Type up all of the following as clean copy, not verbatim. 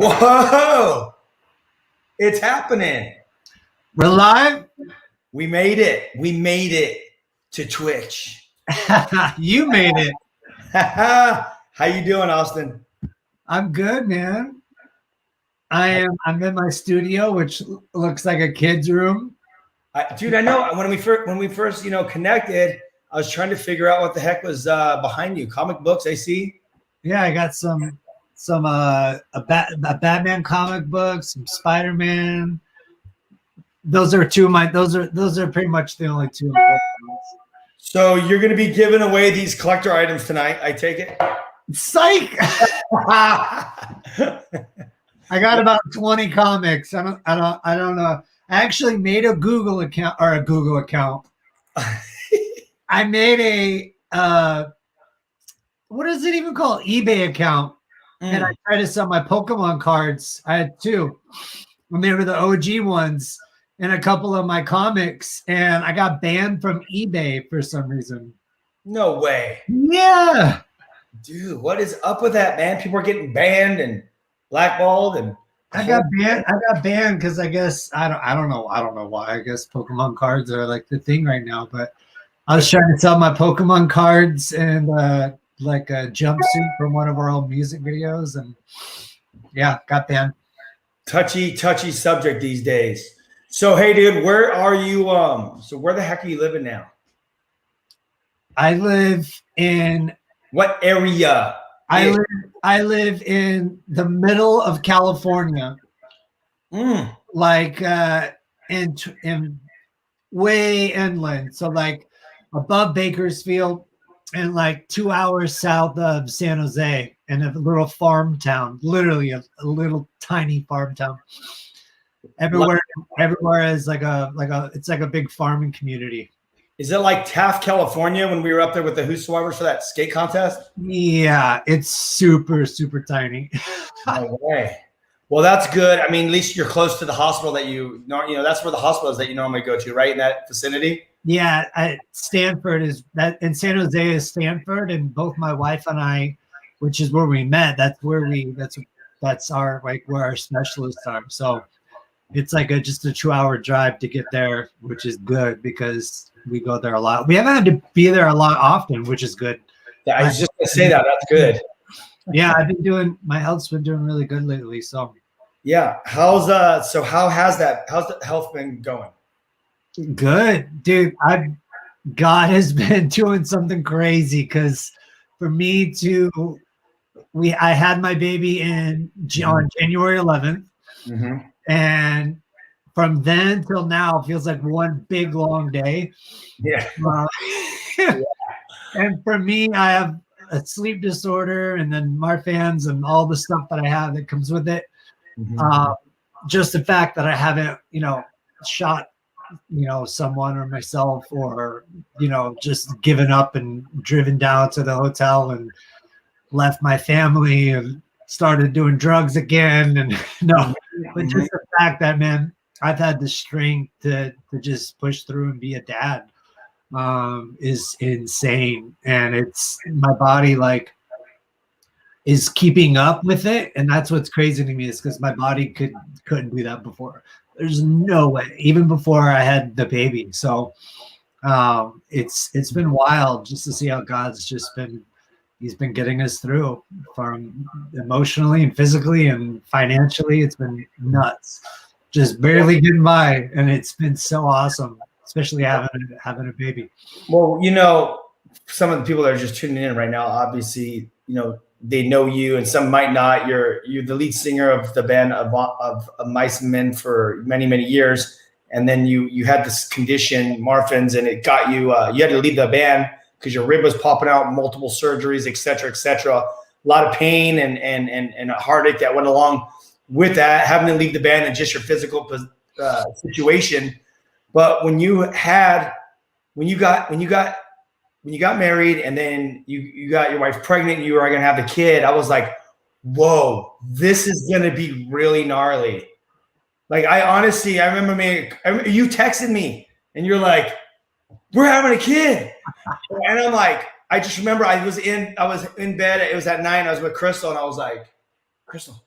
Whoa! It's happening. We're live? We made it. We made it to Twitch. You made it. How you doing, Austin? I'm good, man. I'm in my studio, which looks like a kid's room. Dude, I know when we first connected, I was trying to figure out what the heck was behind you. Comic books, I see. Yeah, I got some a Batman comic book, some Spider-Man. Those are pretty much the only two important ones. So you're going to be giving away these collector items tonight, I take it? Psych! I got about 20 comics. I don't know. I actually made a Google account. I made a what is it even called? eBay account. And I tried to sell my Pokemon cards. I had two. And they were the OG ones and a couple of my comics. And I got banned from eBay for some reason. No way. Yeah. Dude, what is up with that, man? People are getting banned and blackballed, and I got banned because I guess I don't know why. I guess Pokemon cards are like the thing right now. But I was trying to sell my Pokemon cards and like a jumpsuit from one of our old music videos, and yeah, got banned. Touchy subject these days. So hey, dude, where are you? So where the heck are you living now? I live in what area? I live in the middle of California, like in way inland, so like above Bakersfield and like 2 hours south of San Jose, in a little farm town, literally a little tiny farm town. Everywhere is it's like a big farming community. Is it like Taft, California, when we were up there with the Whosoevers for that skate contest? Yeah, it's super, super tiny. No way. Well, that's good. I mean, at least you're close to the hospital that that's where the hospital is that you normally go to, right? In that vicinity? Yeah, Stanford is that, and San Jose is Stanford, and both my wife and I, which is where we met, that's where our specialists are. So it's like just a 2-hour drive to get there, which is good because we go there a lot. We haven't had to be there a lot often, which is good. Yeah, I was just gonna say that. That's good. Yeah, my health's been doing really good lately. So yeah. How's how's the health been going? Good, dude. God has been doing something crazy because for me I had my baby on January 11th. Mm-hmm. And from then till now, it feels like one big long day. Yeah. And for me, I have a sleep disorder and then Marfan's and all the stuff that I have that comes with it. Mm-hmm. Just the fact that I haven't, shot, someone or myself, or, just given up and driven down to the hotel and left my family and started doing drugs again. And but just the fact that, man, I've had the strength to just push through and be a dad is insane. And it's my body is keeping up with it. And that's what's crazy to me, is because my body couldn't do that before. There's no way, even before I had the baby. So it's been wild just to see how God's he's been getting us through, from emotionally and physically and financially. It's been nuts, just barely getting by. And it's been so awesome, especially having a baby. Well, some of the people that are just tuning in right now, obviously, they know you, and some might not. You're the lead singer of the band of Mice and Men for many, many years. And then you had this condition, Marfan's, and it got you, you had to leave the band because your rib was popping out, multiple surgeries, et cetera, et cetera. A lot of pain and a heartache that went along with that, having to leave the band and just your physical situation. But when you got married and then you got your wife pregnant, and you were going to have the kid, I was like, whoa, this is going to be really gnarly. Like, I remember you texted me and you're like, we're having a kid. And I'm like, I just remember I was in bed. It was at night. I was with Crystal, and I was like, Crystal,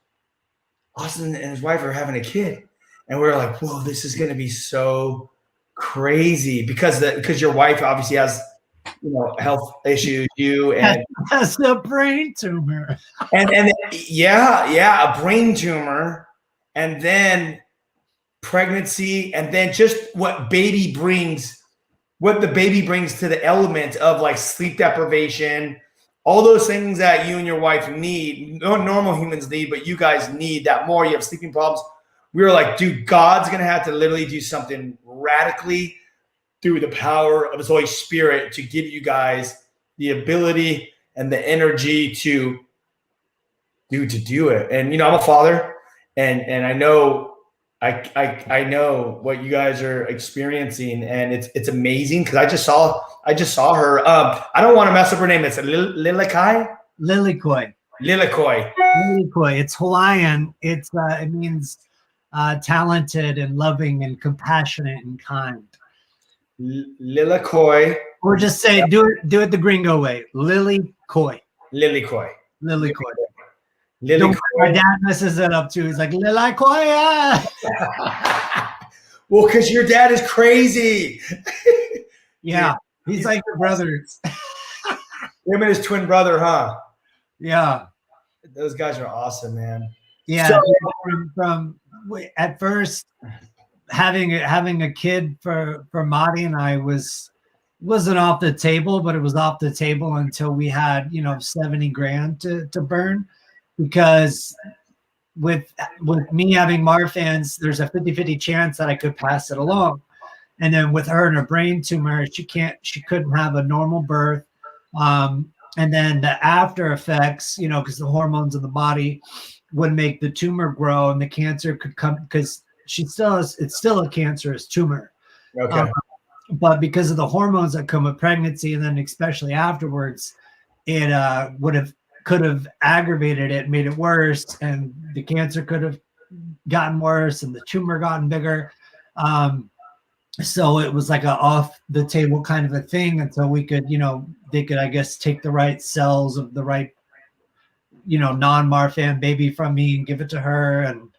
Austin and his wife are having a kid. And we were like, whoa, this is going to be so crazy because your wife obviously has, health issues, That's a brain tumor. and yeah, a brain tumor, and then pregnancy, and then just what the baby brings to the element of like sleep deprivation, all those things that you and your wife need, normal humans need, but you guys need that more. You have sleeping problems. We were like, dude, God's going to have to literally do something radically through the power of his Holy Spirit to give you guys the ability and the energy to do it. And, I'm a father, and I know, I know what you guys are experiencing, and it's amazing because I just saw her. I don't want to mess up her name. It's Lilikai. Lilikoi. Lilikoi. Lilikoi. It's Hawaiian. It means talented and loving and compassionate and kind. Lilikoi. Or just say do it the gringo way. Lilikoi. Lilikoi. Lilikoi. Lilikoi. My dad messes it up too. He's like Lilikoi. Well, because your dad is crazy. Yeah, he's like your brothers. Him and his twin brother, huh? Yeah, those guys are awesome, man. Yeah, so, from at first having a kid for Marty and I wasn't off the table, but it was off the table until we had 70 grand to burn, because with me having Marfan's, there's a 50-50 chance that I could pass it along. And then with her and her brain tumor, she couldn't have a normal birth. And then the after effects, because the hormones in the body would make the tumor grow, and the cancer could come, because it's still a cancerous tumor. Okay. But because of the hormones that come with pregnancy, and then especially afterwards, it could have aggravated it, made it worse, and the cancer could have gotten worse, and the tumor gotten bigger. So it was like a off the table kind of a thing until we could, they could, I guess, take the right cells of the right, non-Marfan baby from me and give it to her. And,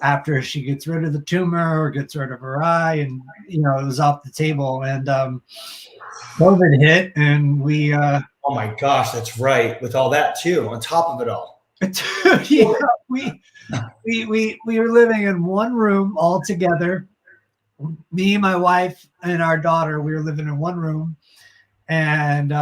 after she gets rid of the tumor or gets rid of her eye, and, it was off the table. And COVID hit, and we oh my gosh, that's right. With all that too, on top of it all. Yeah, we were living in one room all together. Me, my wife, and our daughter, we were living in one room. And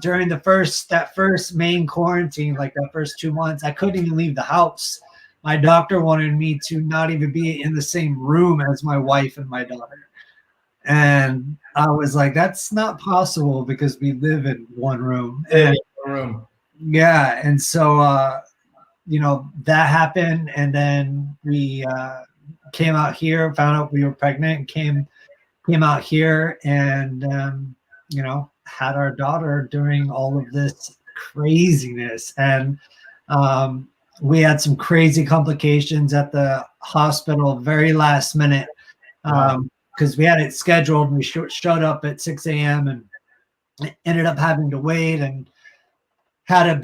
during that first main quarantine, like that first 2 months, I couldn't even leave the house. My doctor wanted me to not even be in the same room as my wife and my daughter. And I was like, that's not possible, because we live in one room. Yeah. And so, that happened. And then we came out here, found out we were pregnant, and came out here, and had our daughter during all of this craziness. And we had some crazy complications at the hospital very last minute, because we had it scheduled. We showed up at 6 a.m. and ended up having to wait, and had a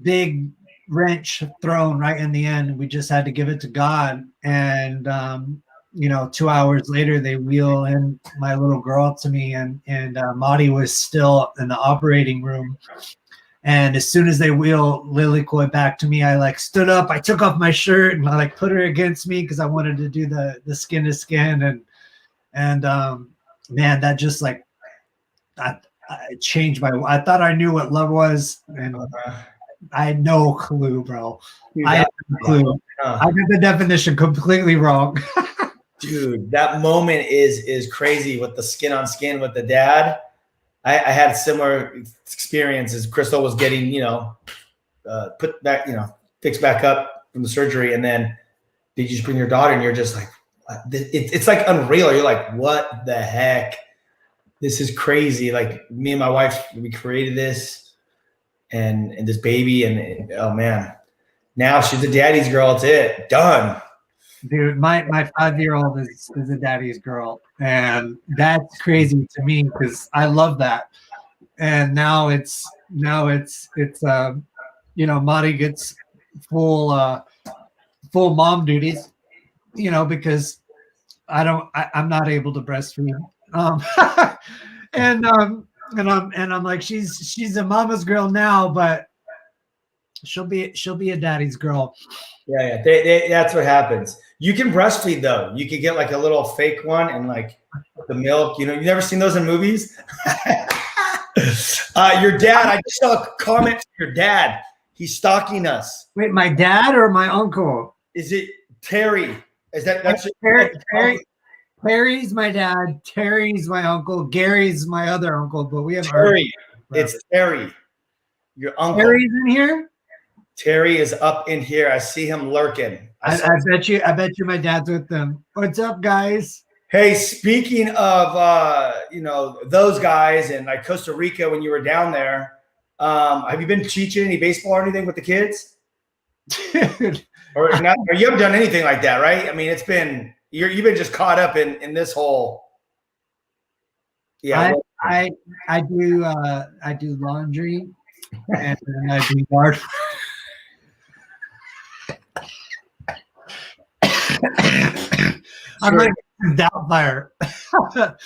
big wrench thrown right in the end. We just had to give it to God. And 2 hours later, they wheel in my little girl to me, and Marty was still in the operating room. And as soon as they wheel Lilikoi back to me, I stood up, I took off my shirt, and I put her against me, because I wanted to do the skin to skin. And man, that just I changed I thought I knew what love was, and I had no clue, bro. Dude, I had no clue. I got the definition completely wrong. Dude, that moment is crazy with the skin on skin with the dad. I had similar experiences. Crystal was getting, put back, fixed back up from the surgery, and then they just bring your daughter, and you're just like, it's like unreal. You're like, what the heck? This is crazy. Like, me and my wife, we created this, and this baby, and oh man, now she's a daddy's girl. It's it, done. Dude, my 5-year-old is a daddy's girl, and that's crazy to me, because I love that. And now it's Marty gets full full mom duties, because I'm not able to breastfeed. And I'm like, she's a mama's girl now, but she'll be a daddy's girl. Yeah. That's what happens. You can breastfeed though. You could get like a little fake one and like the milk. You never seen those in movies. Your dad. I just saw a comment from your dad. He's stalking us. Wait, my dad or my uncle? Is it Terry? That's Terry's my dad. Terry's my uncle. Gary's my other uncle, but we have Terry. It's Terry. Your uncle. Terry's in here. Terry is up in here. I see him lurking. I bet you my dad's with them. What's up, guys? Hey, speaking of those guys and like Costa Rica when you were down there, have you been teaching any baseball or anything with the kids? Dude. Or you haven't done anything like that, right? I mean, it's been you've been just caught up in this whole. Yeah, I do laundry and I do yard. I'm like Doubtfire.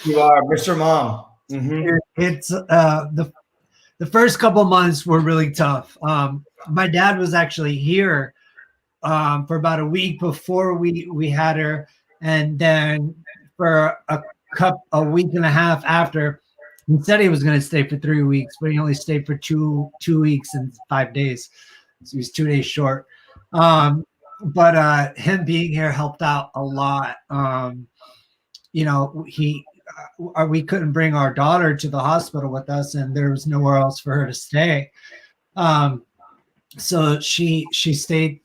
You are Mr. Mom. Mm-hmm. It's the first couple months were really tough. My dad was actually here for about a week before we had her, and then for a week and a half after. He said he was going to stay for 3 weeks, but he only stayed for two weeks and 5 days. So he was 2 days short. But him being here helped out a lot. We couldn't bring our daughter to the hospital with us, and there was nowhere else for her to stay. So she stayed.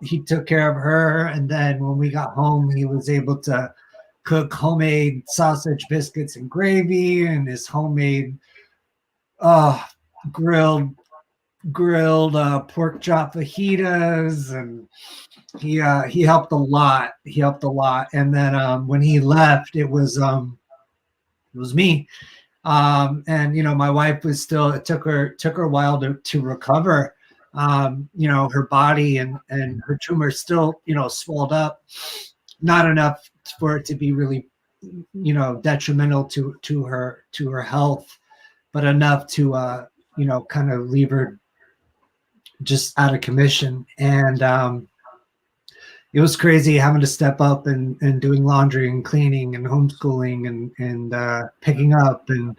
He took care of her, and then when we got home, he was able to cook homemade sausage, biscuits, and gravy, and his homemade grilled pork chop fajitas, and he helped a lot. And then when he left, it was me. And my wife was still. It took her a while to recover. Her body and her tumor still swelled up, not enough for it to be really detrimental to her health, but enough to kind of leave her just out of commission. And it was crazy having to step up and doing laundry and cleaning and homeschooling and picking up and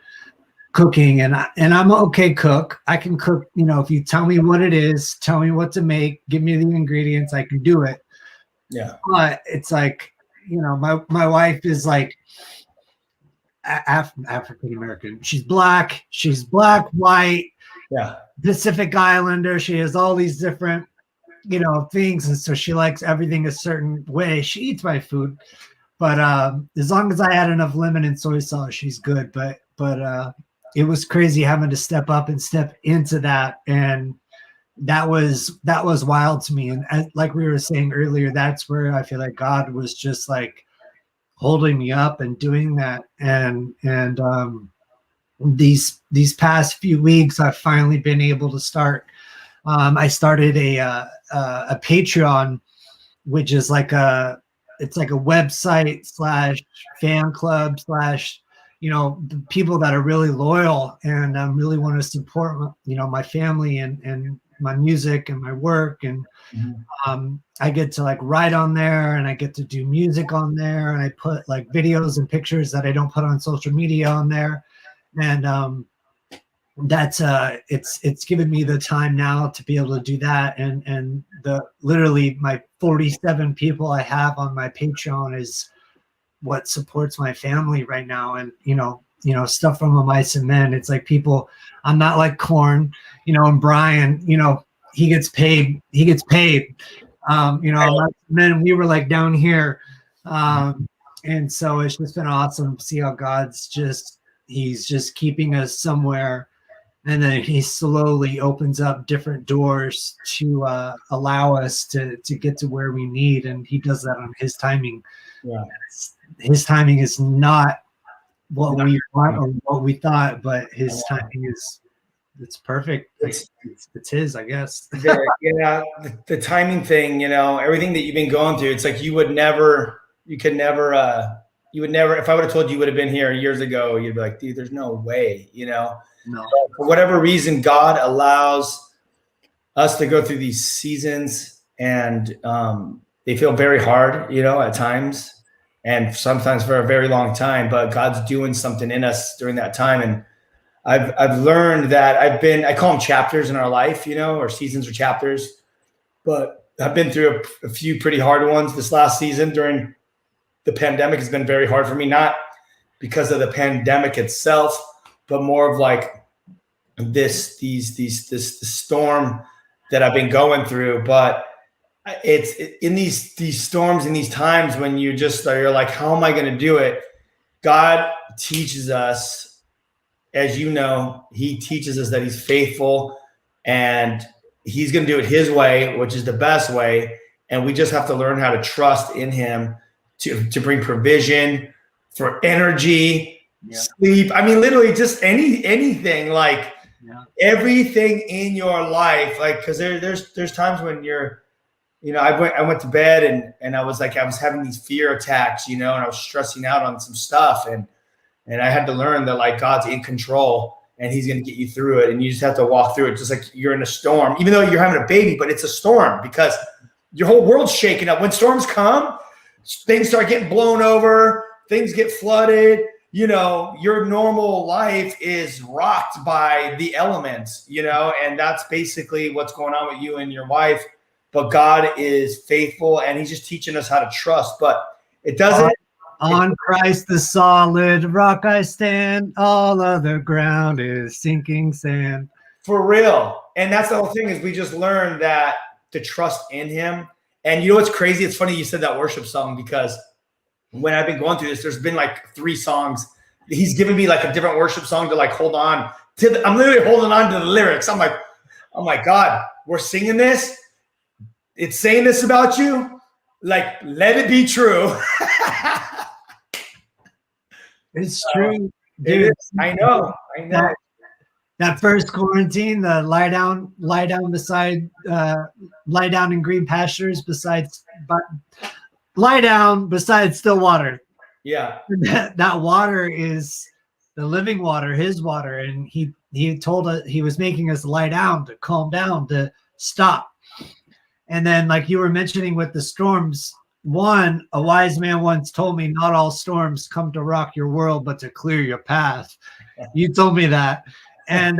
cooking. And I'm an okay cook. I can cook, if you tell me what it is, tell me what to make, give me the ingredients, I can do it. Yeah. But it's like, my wife is like African American. She's black, white, yeah, Pacific Islander. She has all these different, things, and so she likes everything a certain way. She eats my food, but as long as I add enough lemon and soy sauce, she's good. But it was crazy having to step up and step into that, and that was wild to me. And like we were saying earlier, that's where I feel like God was just like holding me up and doing that. And these past few weeks, I've finally been able to start. I started a Patreon, which is like it's like a website / fan club / people that are really loyal and really want to support my family and my music and my work. And I get to like write on there, and I get to do music on there, and I put like videos and pictures that I don't put on social media on there. And that's it's given me the time now to be able to do that. And the literally my 47 people I have on my Patreon is what supports my family right now. And stuff from a Mice and Men, it's like people, I'm not like Corn, and Brian, he gets paid. Men, we were like down here. And so it's just been awesome to see how he's just keeping us somewhere, and then he slowly opens up different doors to allow us to get to where we need. And he does that on his timing. Yeah. His timing is not what we want or what we thought, but his timing is it's perfect. It's his, I guess. The timing thing, everything that you've been going through, it's like you would never, if I would have told you would have been here years ago, you'd be like, dude, there's no way, No. But for whatever reason, God allows us to go through these seasons, and they feel very hard, at times, and sometimes for a very long time, but God's doing something in us during that time. And I've learned that I call them chapters in our life, or seasons or chapters, but I've been through a few pretty hard ones this last season. During the pandemic has been very hard for me, not because of the pandemic itself, but more of like this storm that I've been going through. But it's in these storms, in these times when you're like, how am I going to do it? God teaches us, as you know, he teaches us that he's faithful and he's going to do it his way, which is the best way. And we just have to learn how to trust in him to bring provision for energy, sleep. I mean, literally just anything, like everything in your life. Like, cause there's times when you're, I went to bed and I was having these fear attacks, and I was stressing out on some stuff, and I had to learn that like God's in control and he's going to get you through it. And you just have to walk through it. Just like you're in a storm, even though you're having a baby, but it's a storm because your whole world's shaking up. When storms come, things start getting blown over, things get flooded, your normal life is rocked by the elements, and that's basically what's going on with you and your wife. But God is faithful and he's just teaching us how to trust, but it doesn't. On Christ the solid rock I stand, all other ground is sinking sand. For real. And that's the whole thing, is we just learned that to trust in him. And you know what's crazy? It's funny you said that worship song, because when I've been going through this, there's been like 3 songs. He's given me like a different worship song to like hold on to. I'm literally holding on to the lyrics. I'm like, oh my God, we're singing this. It's saying this about you. Like, let it be true. It's true, dude. I know. That first quarantine, the lie down in green pastures lie down beside still water. Yeah. That water is the living water, his water. And he told us, he was making us lie down, to calm down, to stop. And then, like you were mentioning with the storms, a wise man once told me, not all storms come to rock your world, but to clear your path. You told me that. And,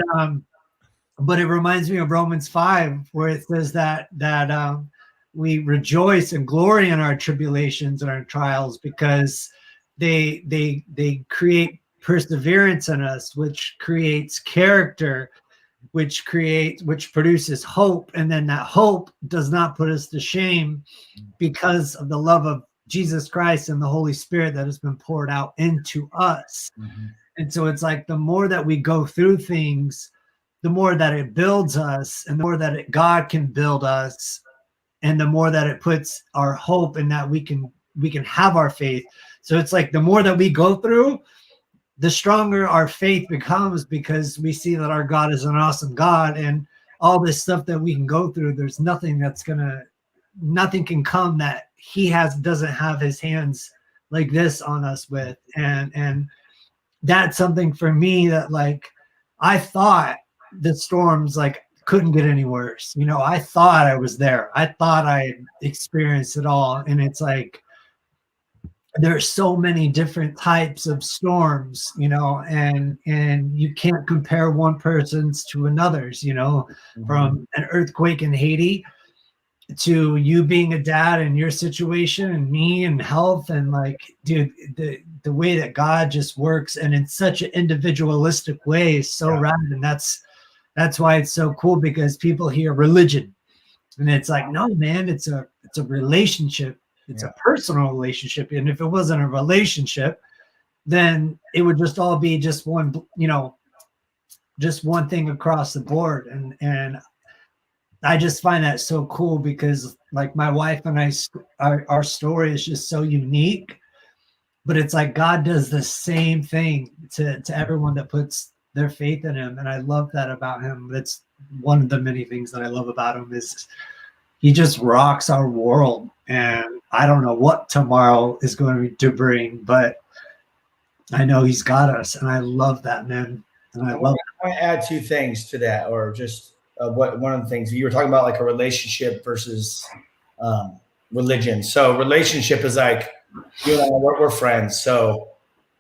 but it reminds me of Romans 5, where it says that we rejoice and glory in our tribulations and our trials, because they create perseverance in us, which creates character, which produces hope. And then that hope does not put us to shame, because of the love of Jesus Christ and the Holy Spirit that has been poured out into us. Mm-hmm. And so it's like, the more that we go through things, the more that it builds us, and the more that God can build us, and the more that it puts our hope in that we can have our faith. So it's like, the more that we go through, the stronger our faith becomes, because we see that our God is an awesome God, and all this stuff that we can go through, there's nothing can come that he doesn't have his hands like this on us with. And that's something for me that, like, I thought the storms like couldn't get any worse. I thought I was there. I thought I experienced it all. And it's like, there's so many different types of storms, and you can't compare one person's to another's, mm-hmm. From an earthquake in Haiti to you being a dad and your situation, and me and health, and like, dude, the way that God just works, and in such an individualistic way, is so rad. And that's why it's so cool, because people hear religion and it's like, no, man, it's a relationship. It's a personal relationship. And if it wasn't a relationship, then it would just all be just one, just one thing across the board. And I just find that so cool, because like my wife and I, our story is just so unique, but it's like God does the same thing to everyone that puts their faith in him. And I love that about him. That's one of the many things that I love about him is he just rocks our world. And I don't know what tomorrow is going to bring, but I know he's got us. And I love that, man. And I want to add two things to that, or just one of the things you were talking about, like a relationship versus religion. So relationship is like, you and I, we're friends. So,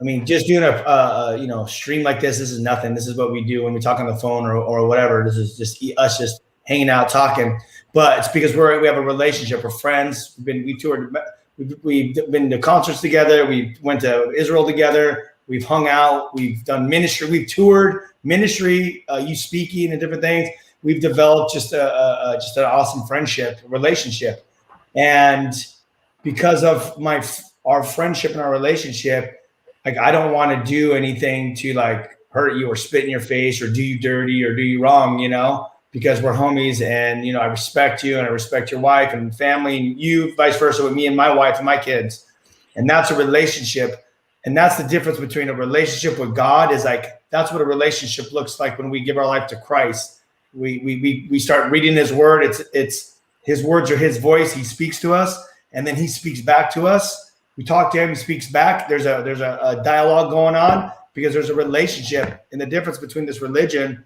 I mean, just doing a stream like this is nothing. This is what we do when we talk on the phone or whatever. This is just us just hanging out, talking. But it's because we have a relationship. We're friends. We toured. We've been to concerts together. We went to Israel together. We've hung out. We've done ministry. We've toured ministry. You speaking and different things. We've developed just an awesome friendship, relationship, and because of our friendship and our relationship, like I don't want to do anything to like hurt you or spit in your face or do you dirty or do you wrong, because we're homies and I respect you and I respect your wife and family and you vice versa with me and my wife and my kids, and that's a relationship. And that's the difference between a relationship with God is like, that's what a relationship looks like when we give our life to Christ. We start reading his word. It's his words are his voice. He speaks to us and then he speaks back to us. We talk to him, he speaks back. There's a dialogue going on because there's a relationship. And the difference between this religion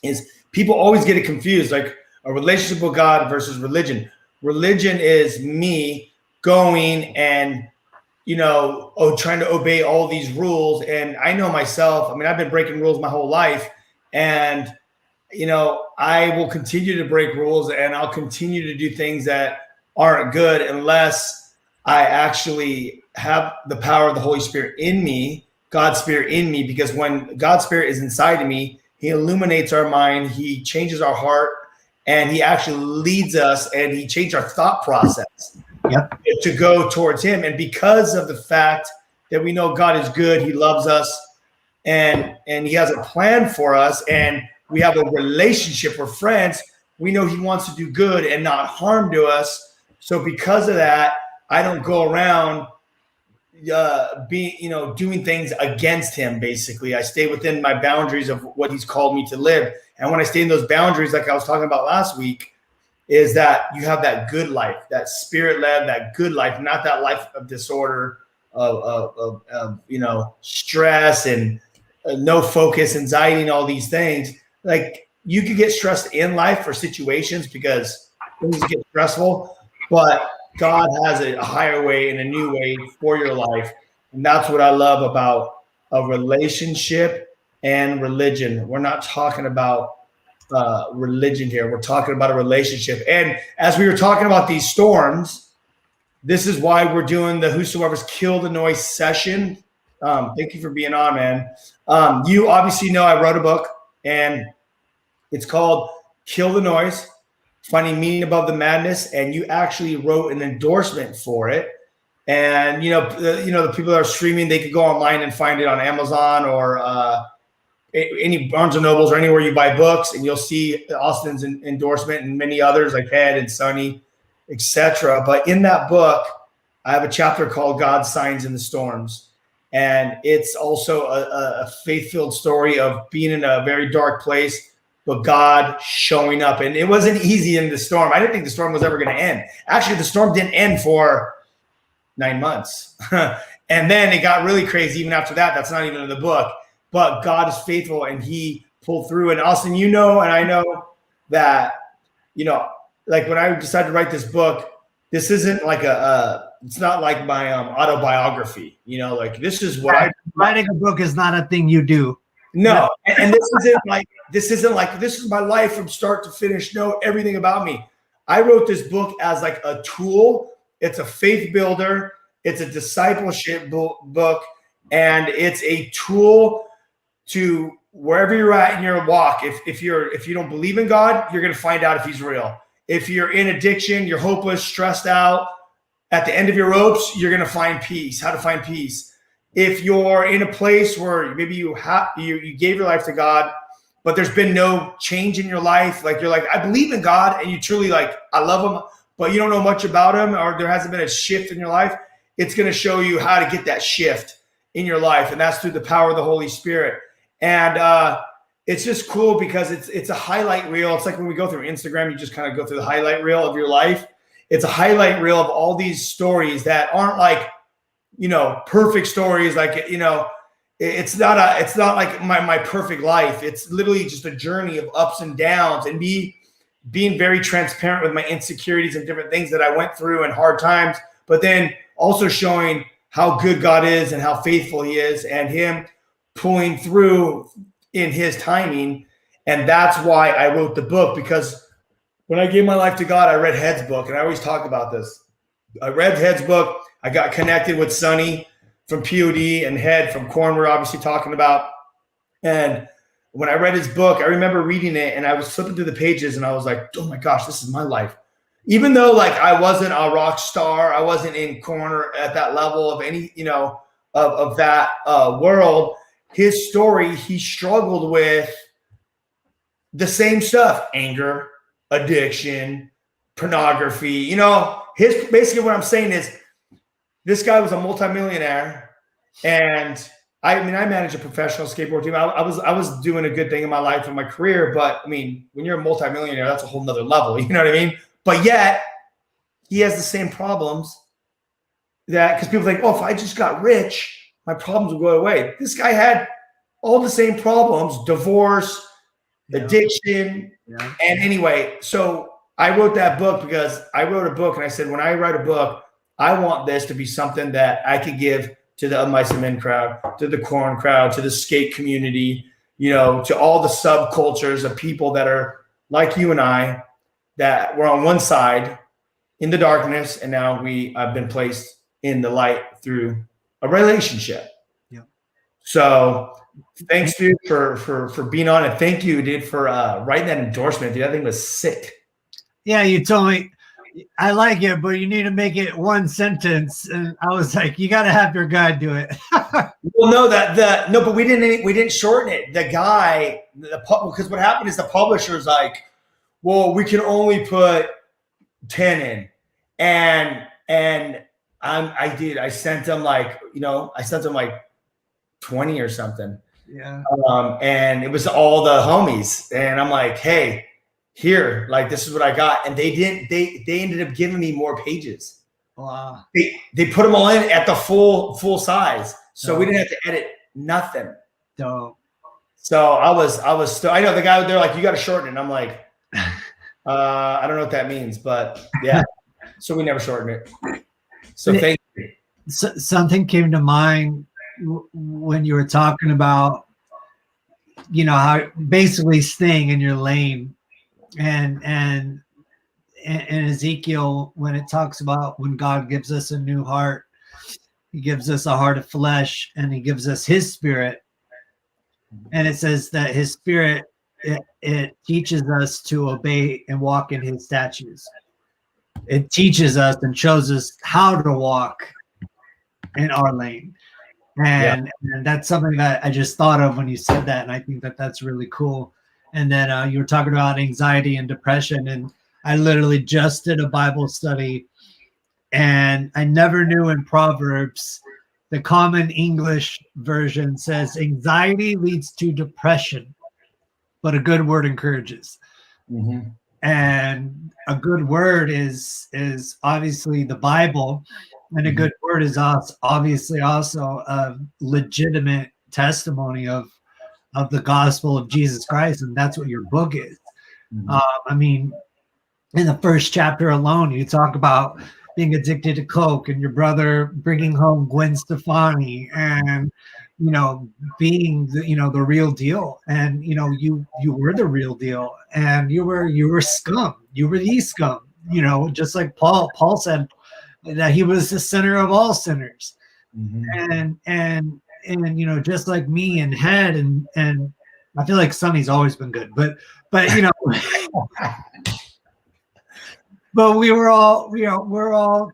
is people always get it confused, like a relationship with God versus religion. Religion is me going and trying to obey all these rules. And I know myself, I mean, I've been breaking rules my whole life, and I will continue to break rules and I'll continue to do things that aren't good unless I actually have the power of the Holy Spirit in me, God's Spirit in me, because when God's Spirit is inside of me, he illuminates our mind, he changes our heart, and he actually leads us and he changed our thought process. Yep. To go towards him. And because of the fact that we know God is good, he loves us, and he has a plan for us, and we have a relationship, we're friends, we know he wants to do good and not harm to us. So because of that, I don't go around doing things against him. Basically, I stay within my boundaries of what he's called me to live. And when I stay in those boundaries, like I was talking about last week, is that you have that good life, that spirit-led, that good life, not that life of disorder, of stress and no focus, anxiety, and all these things. Like you could get stressed in life for situations because things get stressful, but God has a higher way and a new way for your life. And that's what I love about a relationship and religion. We're not talking about religion here. We're talking about a relationship. And as we were talking about these storms, this is why we're doing the Whosoever's Kill the Noise session. Thank you for being on, man. You obviously know I wrote a book, and it's called Kill the Noise, Finding Meaning Above the Madness. And you actually wrote an endorsement for it. And, the people that are streaming, they could go online and find it on Amazon or any Barnes & Nobles or anywhere you buy books, and you'll see Austin's endorsement and many others like Ed and Sonny, etc. But in that book, I have a chapter called God's Signs in the Storms. And it's also a faith-filled story of being in a very dark place, but God showing up. And it wasn't easy in the storm. I didn't think the storm was ever going to end. Actually, the storm didn't end for 9 months. And then it got really crazy even after that. That's not even in the book. But God is faithful, and he pulled through. And Austin, and I know that, like when I decided to write this book, this isn't like it's not like my autobiography, like this is what writing a book is not a thing you do. No. And this is my life from start to finish. No, everything about me. I wrote this book as like a tool. It's a faith builder. It's a discipleship book. And it's a tool to wherever you're at in your walk. If you don't believe in God, you're going to find out if he's real. If you're in addiction, you're hopeless, stressed out, at the end of your ropes, you're going to find peace, how to find peace. If you're in a place where maybe you gave your life to God, but there's been no change in your life, like you're like, I believe in God, and you truly like, I love him, but you don't know much about him, or there hasn't been a shift in your life, it's going to show you how to get that shift in your life. And that's through the power of the Holy Spirit. And it's just cool because it's a highlight reel. It's like when we go through Instagram, you just kind of go through the highlight reel of your life. It's a highlight reel of all these stories that aren't like, perfect stories. Like, it's not like my perfect life. It's literally just a journey of ups and downs, and me being very transparent with my insecurities and different things that I went through and hard times, but then also showing how good God is and how faithful he is, and him pulling through in his timing. And that's why I wrote the book, because when I gave my life to God, I read Head's book, and I always talk about this. I read Head's book. I got connected with Sonny from POD and Head from Korn, we're obviously talking about. And when I read his book, I remember reading it, and I was flipping through the pages, and I was like, oh my gosh, this is my life. Even though like I wasn't a rock star, I wasn't in Korn at that level of any, of that world. His story, he struggled with the same stuff: anger, addiction, pornography. His basically what I'm saying is this guy was a multimillionaire, and I managed a professional skateboard team. I was doing a good thing in my life and my career, but I mean, when you're a multimillionaire, that's a whole nother level. You know what I mean? But yet he has the same problems because people think, oh, if I just got rich, my problems will go away. This guy had all the same problems: divorce, addiction. Yeah. And anyway, so I wrote that book because I wrote a book, and I said, when I write a book, I want this to be something that I could give to the Mice and Men crowd, to the Korn crowd, to the skate community, to all the subcultures of people that are like you and I, that were on one side in the darkness, and now I've been placed in the light through a relationship. Yeah. So thanks, dude, for being on, and thank you, dude, for writing that endorsement. Dude, that thing was sick. Yeah, you told me I like it, but you need to make it one sentence, and I was like, you got to have your guy do it. Well, no, but we didn't shorten it. The guy, because what happened is the publisher's like, well, we can only put 10 in, and I sent them like 20 or something. Yeah. And it was all the homies, and I'm like, hey, here, like, this is what I got. And they ended up giving me more pages. Wow. They put them all in at the full size. So we didn't have to edit nothing. Dope. So I know the guy, they're like, you got to shorten it. And I'm like, I don't know what that means, but yeah. So we never shortened it. So thank you. Something came to mind when you were talking about, how basically staying in your lane. And Ezekiel, when it talks about when God gives us a new heart, he gives us a heart of flesh, and he gives us his spirit. And it says that his spirit, it teaches us to obey and walk in his statutes. It teaches us and shows us how to walk in our lane. And that's something that I just thought of when you said that. And I think that that's really cool. And then you were talking about anxiety and depression. And I literally just did a Bible study, and I never knew in Proverbs, the Common English version says anxiety leads to depression, but a good word encourages. Mm-hmm. And a good word is obviously the Bible, and a good word is obviously also a legitimate testimony of the gospel of Jesus Christ. And that's what your book is. Mm-hmm. In the first chapter alone, you talk about being addicted to Coke, and your brother bringing home Gwen Stefani, and, being the real deal. And, you were the real deal, and you were scum. You were the scum, just like Paul said that he was the sinner of all sinners. Mm-hmm. And just like me and Head, and I feel like Sonny's always been good, but but we were all, we're all,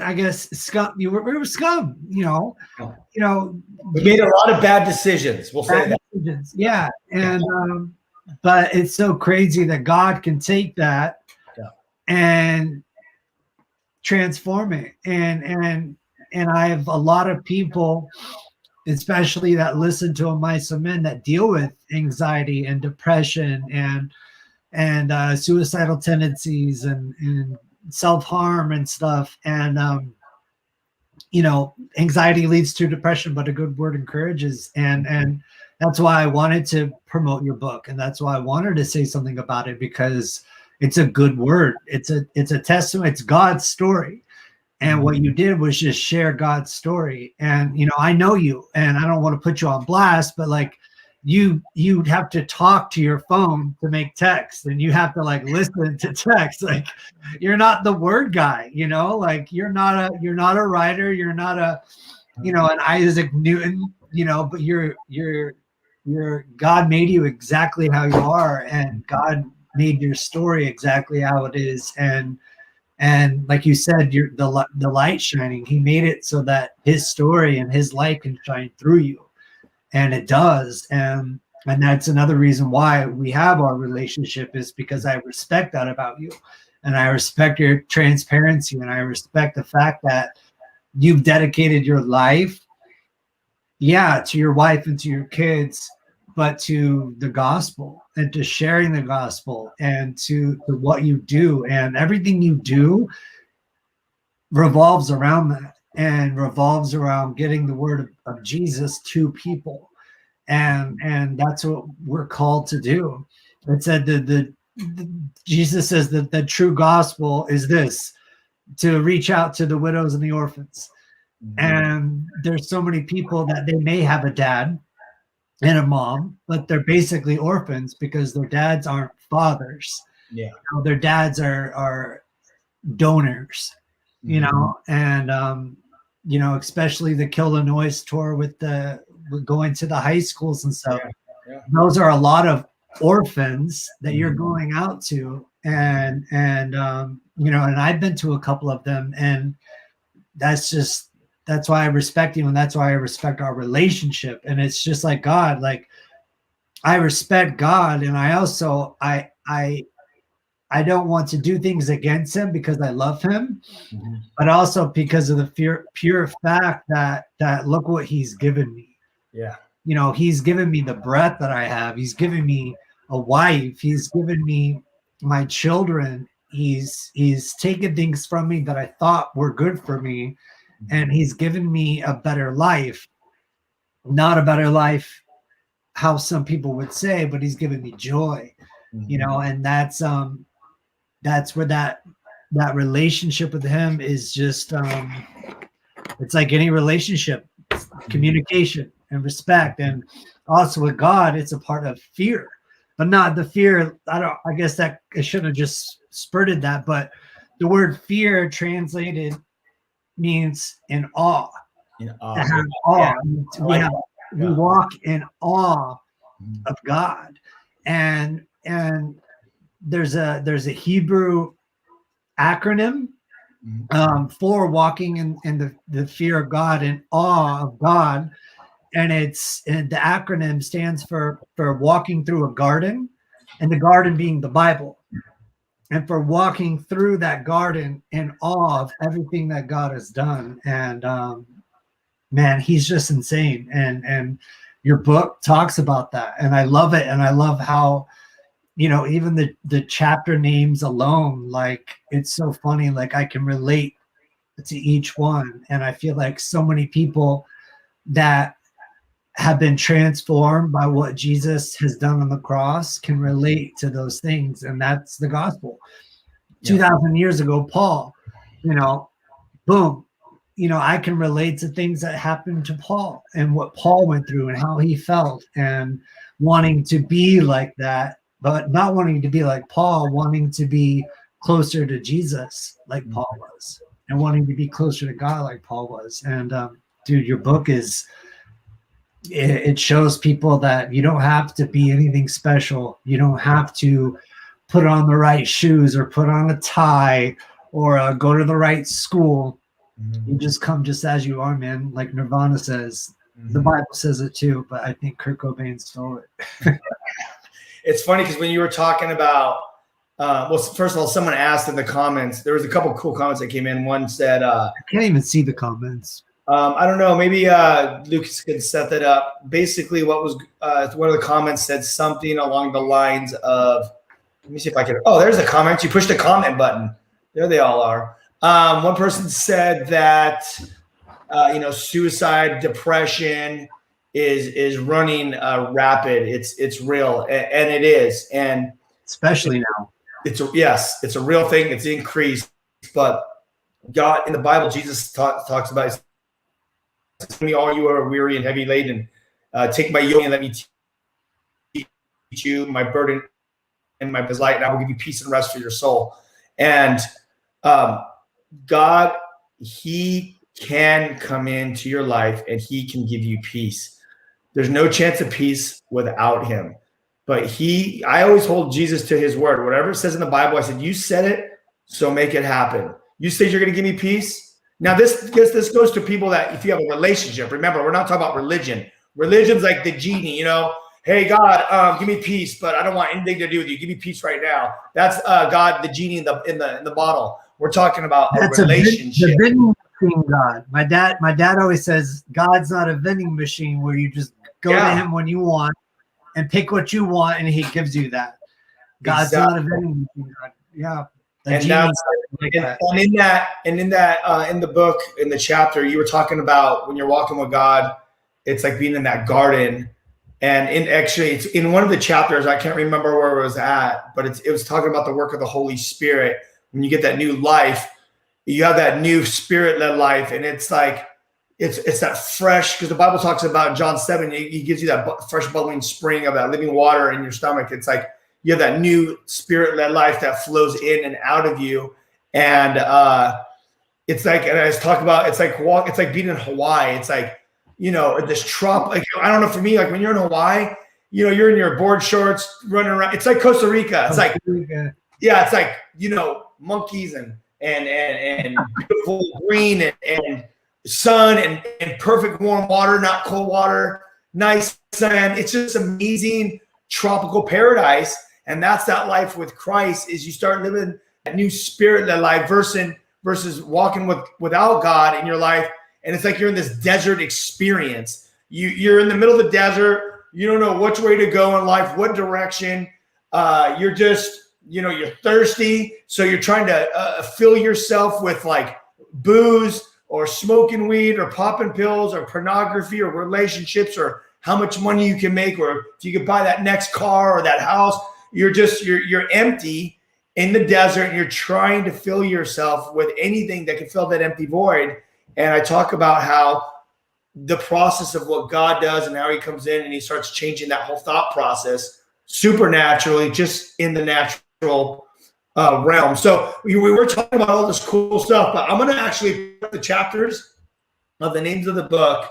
I guess scum. We were scum, We made a lot of bad decisions. We'll say that. Decisions. Yeah. And, but it's so crazy that God can take that and transform it. And I have a lot of people especially that listen to mice and men that deal with anxiety and depression and suicidal tendencies and self-harm and stuff. And you know, anxiety leads to depression, but a good word encourages. And that's why I wanted to promote your book, and that's why I wanted to say something about it, because it's a good word. It's a testament. It's God's story. And what you did was just share God's story. And, you know, I know you, and I don't want to put you on blast, but like you'd have to talk to your phone to make text, and you have to like listen to text. Like you're not the word guy, you know, like you're not a writer. You're not a, you know, an Isaac Newton, you know, but you're God made you exactly how you are, and God made your story exactly how it is. And like you said, you're the light shining. He made it so that his story and his light can shine through you, and it does. And that's another reason why we have our relationship, is because I respect that about you, and I respect your transparency, and I respect the fact that you've dedicated your life, yeah, to your wife and to your kids, but to the gospel and to sharing the gospel and to what you do. And everything you do revolves around that, and revolves around getting the word of Jesus to people. And that's what we're called to do. It said the Jesus says that the true gospel is this, to reach out to the widows and the orphans. And there's so many people that they may have a dad and a mom, but they're basically orphans because their dads aren't fathers. Yeah. You know, their dads are donors, you know, and you know, especially the Kill the Noise tour with going to the high schools and stuff. Yeah. Those are a lot of orphans that you're going out to, and you know, and I've been to a couple of them, and that's why I respect you, and that's why I respect our relationship. And it's just like God, like I respect God, and I also I don't want to do things against him because I love him, but also because of the pure fact that look what he's given me. Yeah. You know, he's given me the breath that I have. He's given me a wife. He's given me my children. He's taken things from me that I thought were good for me, and he's given me a better life. Not a better life how some people would say, but he's given me joy. You know, and that's where that relationship with him is just it's like any relationship, communication and respect. And also with God, it's a part of fear, but not the fear. I guess that I shouldn't have just spurted that, but the word fear translated means in awe. In awe. To have awe. We walk in awe of God. And there's a Hebrew acronym for walking in the fear of God and awe of God. And the acronym stands for walking through a garden, and the garden being the Bible. And for walking through that garden in awe of everything that God has done. And man, he's just insane. And your book talks about that. And I love it. And I love how, you know, even the chapter names alone, like it's so funny. Like I can relate to each one. And I feel like so many people that have been transformed by what Jesus has done on the cross can relate to those things. And that's the gospel. 2,000 years ago, Paul, you know, boom, you know, I can relate to things that happened to Paul and what Paul went through and how he felt, and wanting to be like that, but not wanting to be like Paul, wanting to be closer to Jesus like Paul was, and wanting to be closer to God like Paul was. And dude, your book it shows people that you don't have to be anything special. You don't have to put on the right shoes or put on a tie or go to the right school. You just come just as you are, man. Like Nirvana says, the Bible says it too, but I think Kurt Cobain stole it. It's funny because when you were talking about, well, first of all, someone asked in the comments, there was a couple of cool comments that came in. One said, I can't even see the comments. I don't know. Maybe Lucas can set that up. Basically, what was one of the comments said something along the lines of, let me see if I can. Oh, there's the comment. You push the comment button. There they all are. One person said that suicide, depression is running rapid. It's real, and it is, and especially now. It's a real thing. It's increased, but God in the Bible, Jesus talks about, me all you are weary and heavy laden, take my yoke and let me teach you my burden and my light, and I will give you peace and rest for your soul. And God, he can come into your life and he can give you peace. There's no chance of peace without him. But I always hold Jesus to his word. Whatever it says in the Bible, I said, you said it, so make it happen. You said you're going to give me peace. Now, this goes to people that if you have a relationship, remember, we're not talking about religion. Religion's like the genie, hey, God, give me peace, but I don't want anything to do with you. Give me peace right now. That's God, the genie in the bottle. We're talking about a relationship. The vending machine God. My dad always says God's not a vending machine where you just go to him when you want and pick what you want, and he gives you that. God's not a vending machine God. Yeah. And in the book, in the chapter, you were talking about when you're walking with God, it's like being in that garden. And it's in one of the chapters, I can't remember where it was at, but it was talking about the work of the Holy Spirit. When you get that new life, you have that new spirit-led life, and it's like it's that fresh, because the Bible talks about in John 7, he gives you that fresh bubbling spring of that living water in your stomach. It's like you have that new spirit-led life that flows in and out of you. And it's like, and I was talking about, it's like being in Hawaii. It's like, this tropic, I don't know, for me, like when you're in Hawaii, you're in your board shorts running around. It's like Costa Rica. It's like, it's like, monkeys and beautiful green and sun and perfect warm water, not cold water, nice sand. It's just amazing tropical paradise. And that's that life with Christ, is you start living that new spirit-led life versus walking without God in your life. And it's like you're in this desert experience. You're in the middle of the desert. You don't know which way to go in life, what direction. You're just, you're thirsty. So you're trying to fill yourself with like booze or smoking weed or popping pills or pornography or relationships or how much money you can make, or if you could buy that next car or that house. You're empty in the desert, and you're trying to fill yourself with anything that can fill that empty void. And I talk about how the process of what God does and how he comes in and he starts changing that whole thought process supernaturally, just in the natural realm. So we were talking about all this cool stuff, but I'm going to actually put the chapters of the names of the book,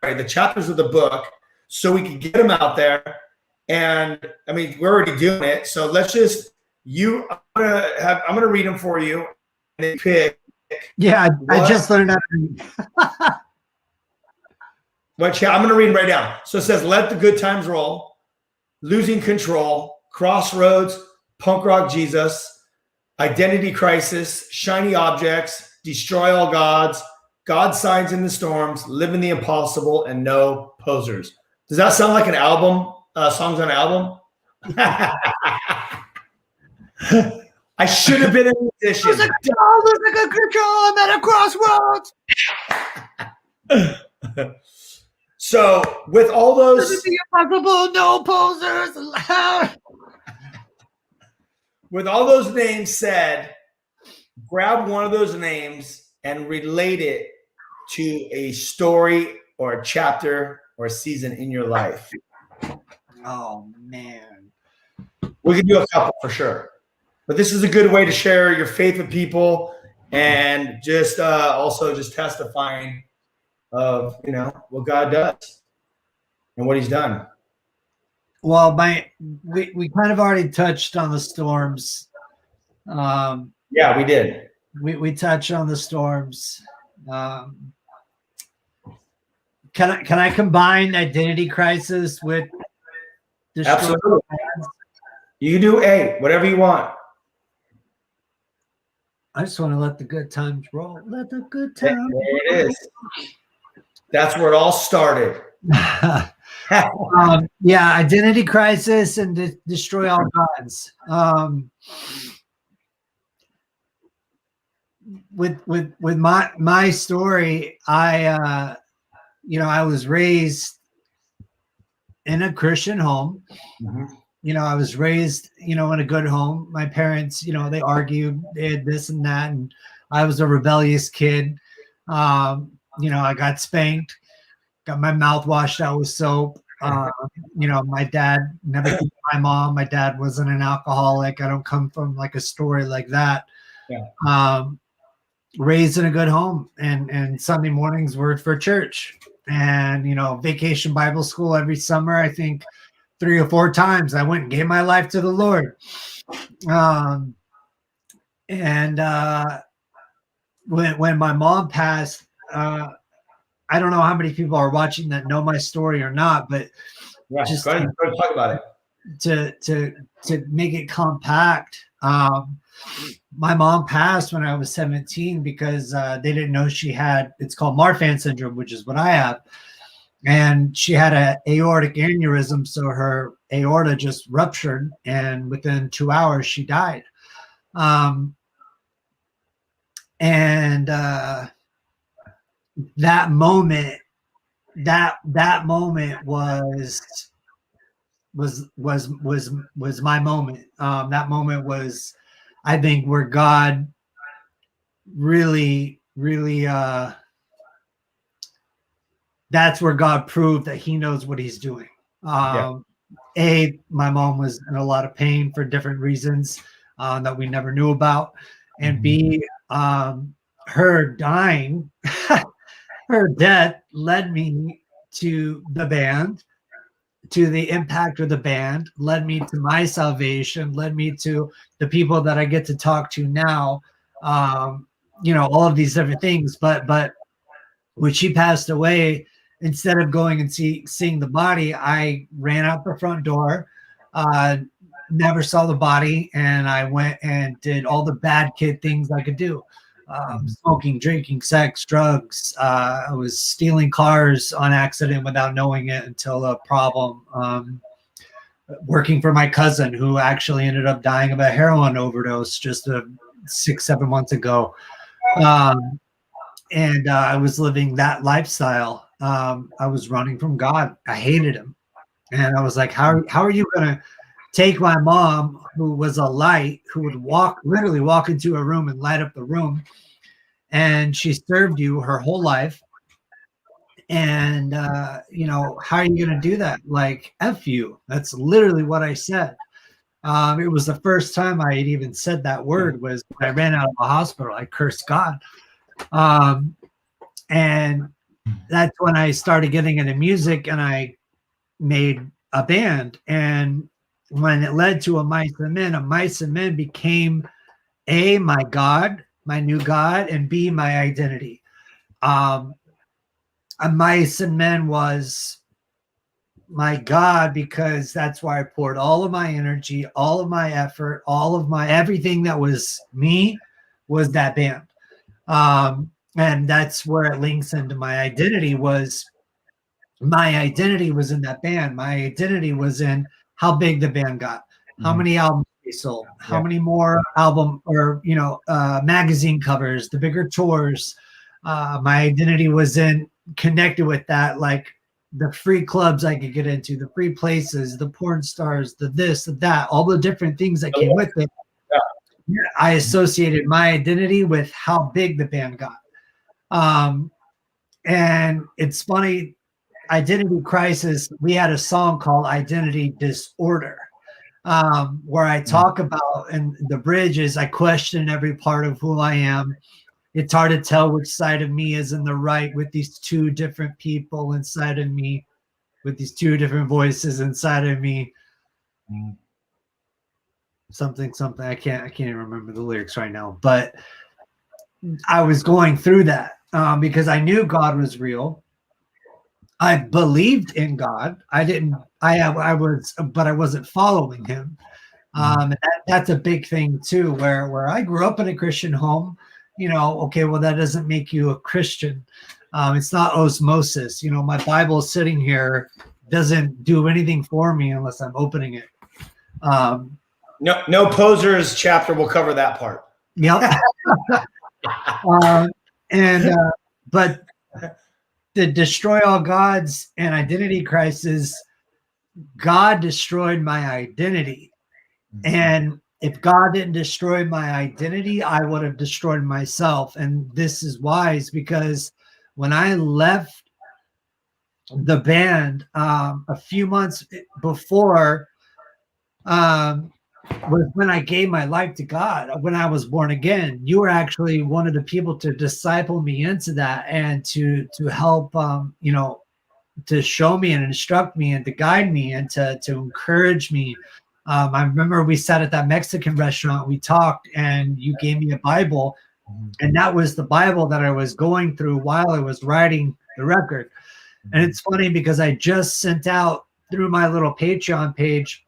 the chapters of the book, so we can get them out there. And I mean, we're already doing it. So let's just, I'm going to read them for you and then pick. Yeah, I just learned how to read. I'm going to read them right now. So it says, Let the Good Times Roll, Losing Control, Crossroads, Punk Rock Jesus, Identity Crisis, Shiny Objects, Destroy All Gods, God Signs in the Storms, Living the Impossible, and No Posers. Does that sound like an album? Songs on an album? I should have been a musician. Losing control, I'm at a crossroads. So with all those, the impossible, no posers allowed. With all those names said, grab one of those names and relate it to a story or a chapter or a season in your life. Oh man, we can do a couple for sure, but this is a good way to share your faith with people and just also just testifying of what God does and what He's done. Well, we kind of already touched on the storms. Yeah, we did. We touched on the storms. Can I combine Identity Crisis with Absolutely? You can do whatever you want. I just want to let the good times roll. Let the good times roll. There it is. That's where it all started. Yeah, identity crisis and destroy all gods. With my story, I was raised in a Christian home. Mm-hmm. I was raised, in a good home. My parents, they argued, they had this and that, and I was a rebellious kid. I got spanked, got my mouth washed out with soap. My dad never beat my mom. My dad wasn't an alcoholic. I don't come from like a story like that. Yeah. Raised in a good home, and Sunday mornings were for church, and vacation Bible school every summer. I think 3 or 4 times I went and gave my life to the Lord. When my mom passed, I don't know how many people are watching that know my story or not, but just go ahead and talk about it. To make it compact, my mom passed when I was 17 because they didn't know she had, it's called Marfan syndrome, which is what I have. And she had an aortic aneurysm, so her aorta just ruptured, and within 2 hours she died. That moment was my moment. That moment was, I think, where God really that's where God proved that he knows what he's doing. My mom was in a lot of pain for different reasons that we never knew about. And B, her dying, her death led me to the band, to the impact of the band, led me to my salvation, led me to the people that I get to talk to now, all of these different things. But when she passed away, instead of going and seeing the body, I ran out the front door, never saw the body, and I went and did all the bad kid things I could do. Smoking, drinking, sex, drugs. I was stealing cars on accident without knowing it until a problem. Working for my cousin, who actually ended up dying of a heroin overdose just 6-7 months ago. And I was living that lifestyle. I was running from God. I hated him. And I was like, how are you going to take my mom, who was a light, who would literally walk into a room and light up the room, and she served you her whole life, and how are you going to do that? Like, F you. That's literally what I said. It was the first time I had even said that word, was when I ran out of the hospital. I cursed God. And that's when I started getting into music, and I made a band. And when it led to a Mice and Men became A, my God, my new God, and B, my identity. A Mice and Men was my God, because that's where I poured all of my energy, all of my effort, all of my everything that was me was that band. And that's where it links into my identity. My identity was in that band. My identity was in how big the band got, how many albums they sold, how many more album or magazine covers, the bigger tours. My identity was in connected with that, like the free clubs I could get into, the free places, the porn stars, the this, the that, all the different things that came with it. Yeah. I associated my identity with how big the band got. And it's funny, identity crisis, we had a song called Identity Disorder, where I talk about, and the bridge is, I question every part of who I am. It's hard to tell which side of me is in the right, with these two different people inside of me, with these two different voices inside of me. Something. I can't even remember the lyrics right now, but I was going through that because I knew God was real. I believed in God. But I wasn't following him. And that's a big thing too, where I grew up in a Christian home. Okay, well, that doesn't make you a Christian. It's not osmosis. You know, my Bible sitting here doesn't do anything for me unless I'm opening it. No posers chapter will cover that part. Yep. But the destroy all gods and identity crisis, God destroyed my identity. And if God didn't destroy my identity, I would have destroyed myself. And this is wise because when I left the band a few months before was when I gave my life to God, when I was born again. You were actually one of the people to disciple me into that and to help, you know, to show me and instruct me and to guide me and to encourage me. I remember we sat at that Mexican restaurant, we talked, and you gave me a Bible, and that was the Bible that I was going through while I was writing the record. And it's funny because I just sent out through my little Patreon page,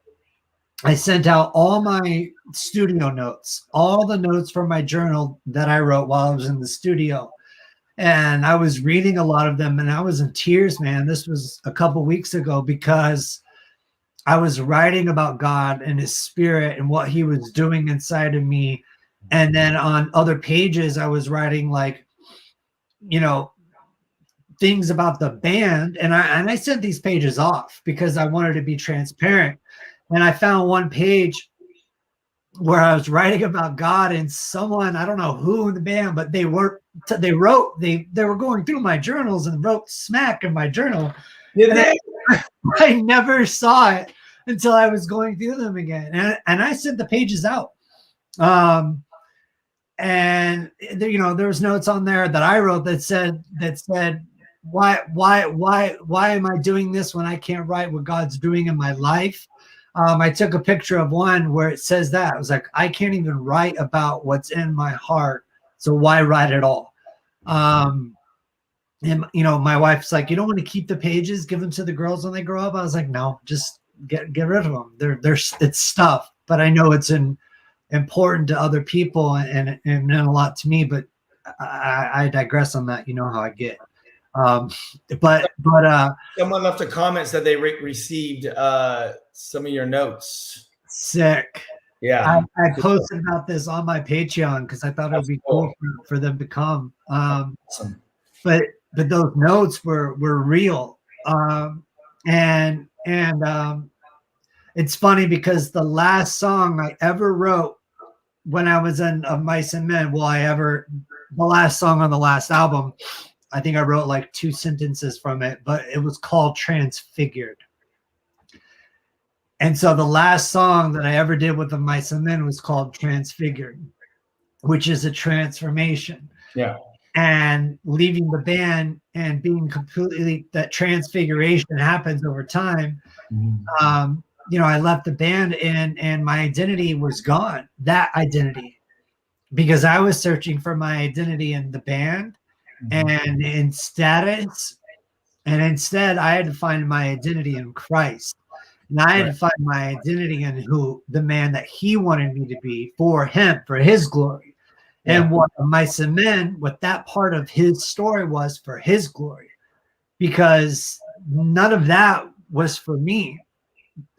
I sent out all my studio notes, all the notes from my journal that I wrote while I was in the studio. And I was reading a lot of them and I was in tears, man. This was a couple weeks ago because I was writing about God and his spirit and what he was doing inside of me. And then on other pages, I was writing like, you know, things about the band. And I sent these pages off because I wanted to be transparent. And I found one page where I was writing about God and someone, I don't know who in the band, but they were going through my journals and wrote smack in my journal. I never saw it until I was going through them again. And I sent the pages out. And you know, there was notes on there that I wrote that said, why am I doing this when I can't write what God's doing in my life? I took a picture of one where it says that. I was like, I can't even write about what's in my heart, so why write at all? And you know, my wife's like, you don't want to keep the pages, give them to the girls when they grow up. I was like, no, just get rid of them. It's stuff, but I know it's important to other people and meant a lot to me. But I digress on that. You know how I get. But someone left a comment, said they received some of your notes. Sick. Yeah, I posted about this on my Patreon because I thought it would be cool for them to come. Awesome. But those notes were real. And it's funny because the last song I ever wrote when I was in Of Mice and Men, the last song on the last album, I think I wrote like 2 sentences from it, but it was called Transfigured. And so the last song that I ever did with the Mice and Men was called Transfigured, which is a transformation. Yeah. And leaving the band and being completely, that transfiguration happens over time. Mm-hmm. You know, I left the band and my identity was gone, that identity, because I was searching for my identity in the band. Mm-hmm. And instead I had to find my identity in Christ. And I had to find my identity in the man that he wanted me to be for him, for his glory. Yeah. And what Mice and Men, what that part of his story was for his glory, because none of that was for me.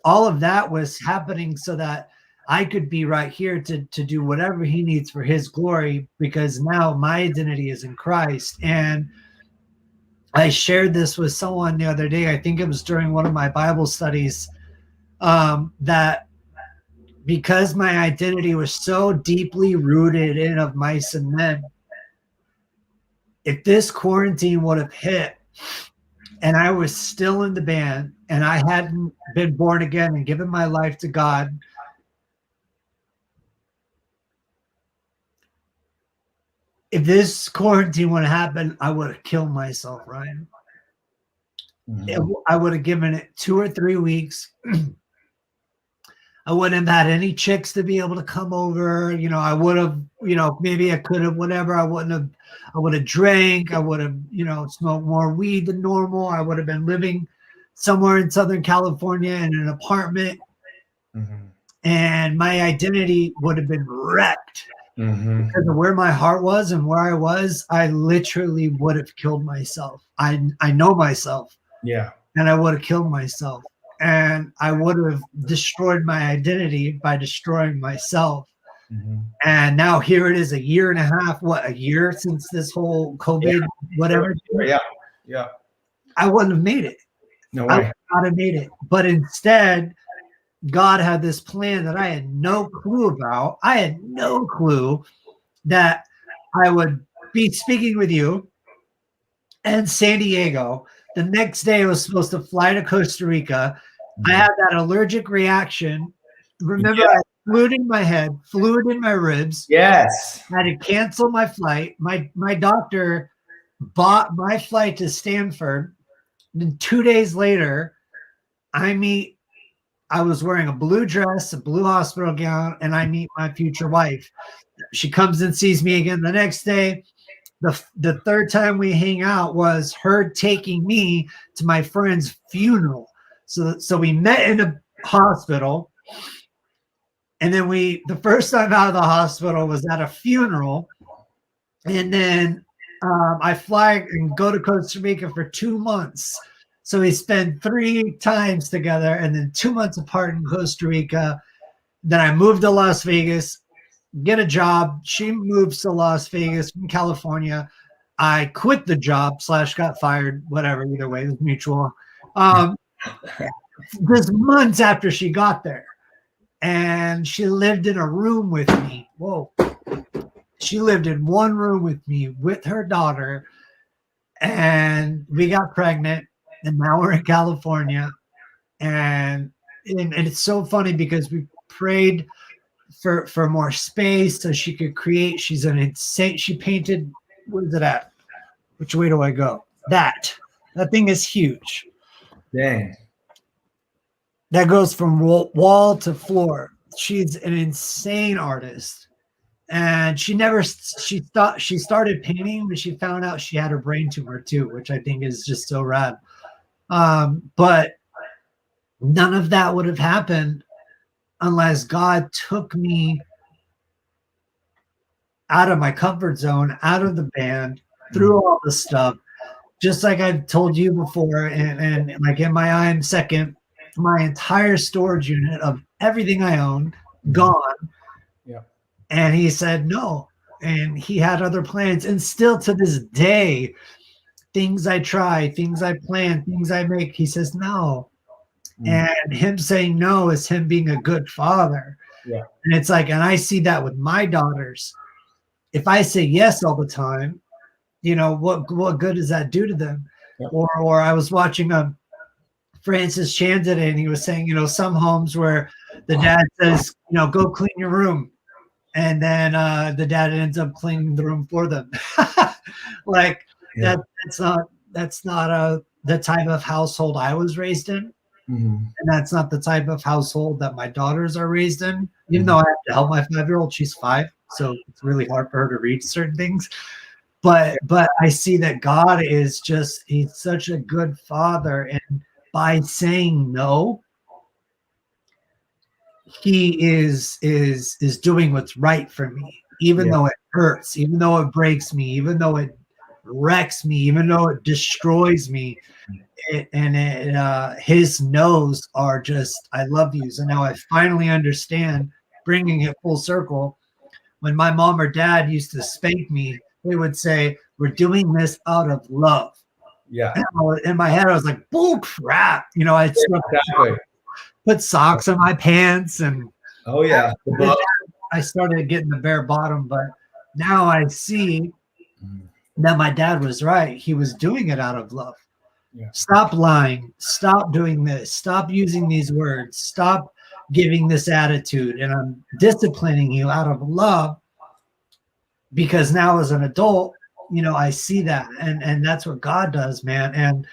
All of that was happening so that I could be right here to do whatever he needs for his glory, because now my identity is in Christ. And I shared this with someone the other day. I think it was during one of my Bible studies, that because my identity was so deeply rooted in Of Mice and Men, if this quarantine would have hit and I was still in the band and I hadn't been born again and given my life to God, if this quarantine would have happened, I would have killed myself, Ryan. Mm-hmm. I would have given it 2 or 3 weeks. I wouldn't have had any chicks to be able to come over. You know, I would have, you know, maybe I could have, whatever. I would have drank. I would have, you know, smoked more weed than normal. I would have been living somewhere in Southern California in an apartment. Mm-hmm. And my identity would have been wrecked Because of where my heart was and where I was, I literally would have killed myself. I know myself. Yeah. And I would have killed myself. And I would have destroyed my identity by destroying myself. And now here it is, a year and a half, a year since this whole COVID, whatever. Yeah. Yeah. I wouldn't have made it. No way. I would not have made it. But instead, God had this plan that I had no clue about. I had no clue that I would be speaking with you and San Diego. The next day I was supposed to fly to Costa Rica. I had that allergic reaction. Remember, I had fluid in my head, fluid in my ribs. Yes. I had to cancel my flight. My doctor bought my flight to Stanford. Then 2 days later, I was wearing a blue dress, a blue hospital gown, and I meet my future wife. She comes and sees me again the next day. The third time we hang out was her taking me to my friend's funeral. So we met in a hospital, and then the first time out of the hospital was at a funeral, and then I fly and go to Costa Rica for 2 months. So we spend 3 times together, and then 2 months apart in Costa Rica. Then I moved to Las Vegas, get a job. She moves to Las Vegas from California. I quit the job / got fired, whatever, either way, it was mutual. Just months after she got there. And she lived in a room with me. Whoa. She lived in one room with me with her daughter. And we got pregnant. And now we're in California. And it's so funny because we prayed for more space so she could create. She's an insane. She painted. What is it at? Which way do I go? That thing is huge. Dang. That goes from wall to floor. She's an insane artist, and she started painting, but she found out she had a brain tumor too, which I think is just so rad. But none of that would have happened unless God took me out of my comfort zone, out of the band, through all the stuff. Just like I've told you before, and like in my I'm second, my entire storage unit of everything I own gone. Yeah. And he said no. And he had other plans. And still to this day, things I try, things I plan, things I make, he says no. And him saying no is him being a good father. Yeah. And it's like, and I see that with my daughters. If I say yes all the time, what good does that do to them? Yeah. Or I was watching Francis Chan today, and he was saying, some homes where the dad says, go clean your room. And then the dad ends up cleaning the room for them. Like that's not the type of household I was raised in. And that's not the type of household that my daughters are raised in, even though I have to help my 5-year-old. She's 5, so it's really hard for her to read certain things. But I see that God is he's such a good father. And by saying no, he is doing what's right for me, even though it hurts, even though it breaks me, even though it wrecks me, even though it destroys me. His no's are just, I love yous. And now I finally understand, bringing it full circle. When my mom or dad used to spank me, they would say, we're doing this out of love. Yeah. And in my head, I was like, bull crap. I'd put socks on my pants. And I started getting the bare bottom. But now I see that my dad was right. He was doing it out of love. Yeah. Stop lying. Stop doing this. Stop using these words. Stop giving this attitude. And I'm disciplining you out of love, because now as an adult, I see that. And that's what God does, man. And,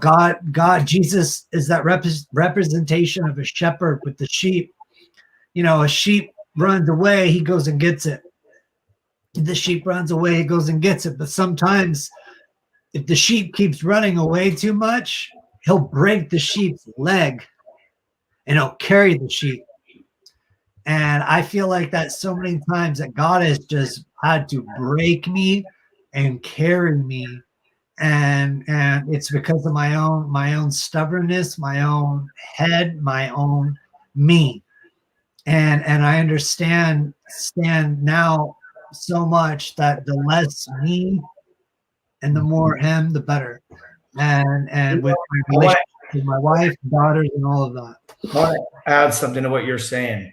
God, Jesus is that representation of a shepherd with the sheep. A sheep runs away, he goes and gets it. The sheep runs away, he goes and gets it. But sometimes if the sheep keeps running away too much, he'll break the sheep's leg and he'll carry the sheep. And I feel like that so many times that God has just had to break me and carry me. And it's because of my own stubbornness, my own head, my own me. And I understand now so much that the less me and the more him, the better. And with my relationship with my wife, daughters, and all of that. I want to add something to what you're saying.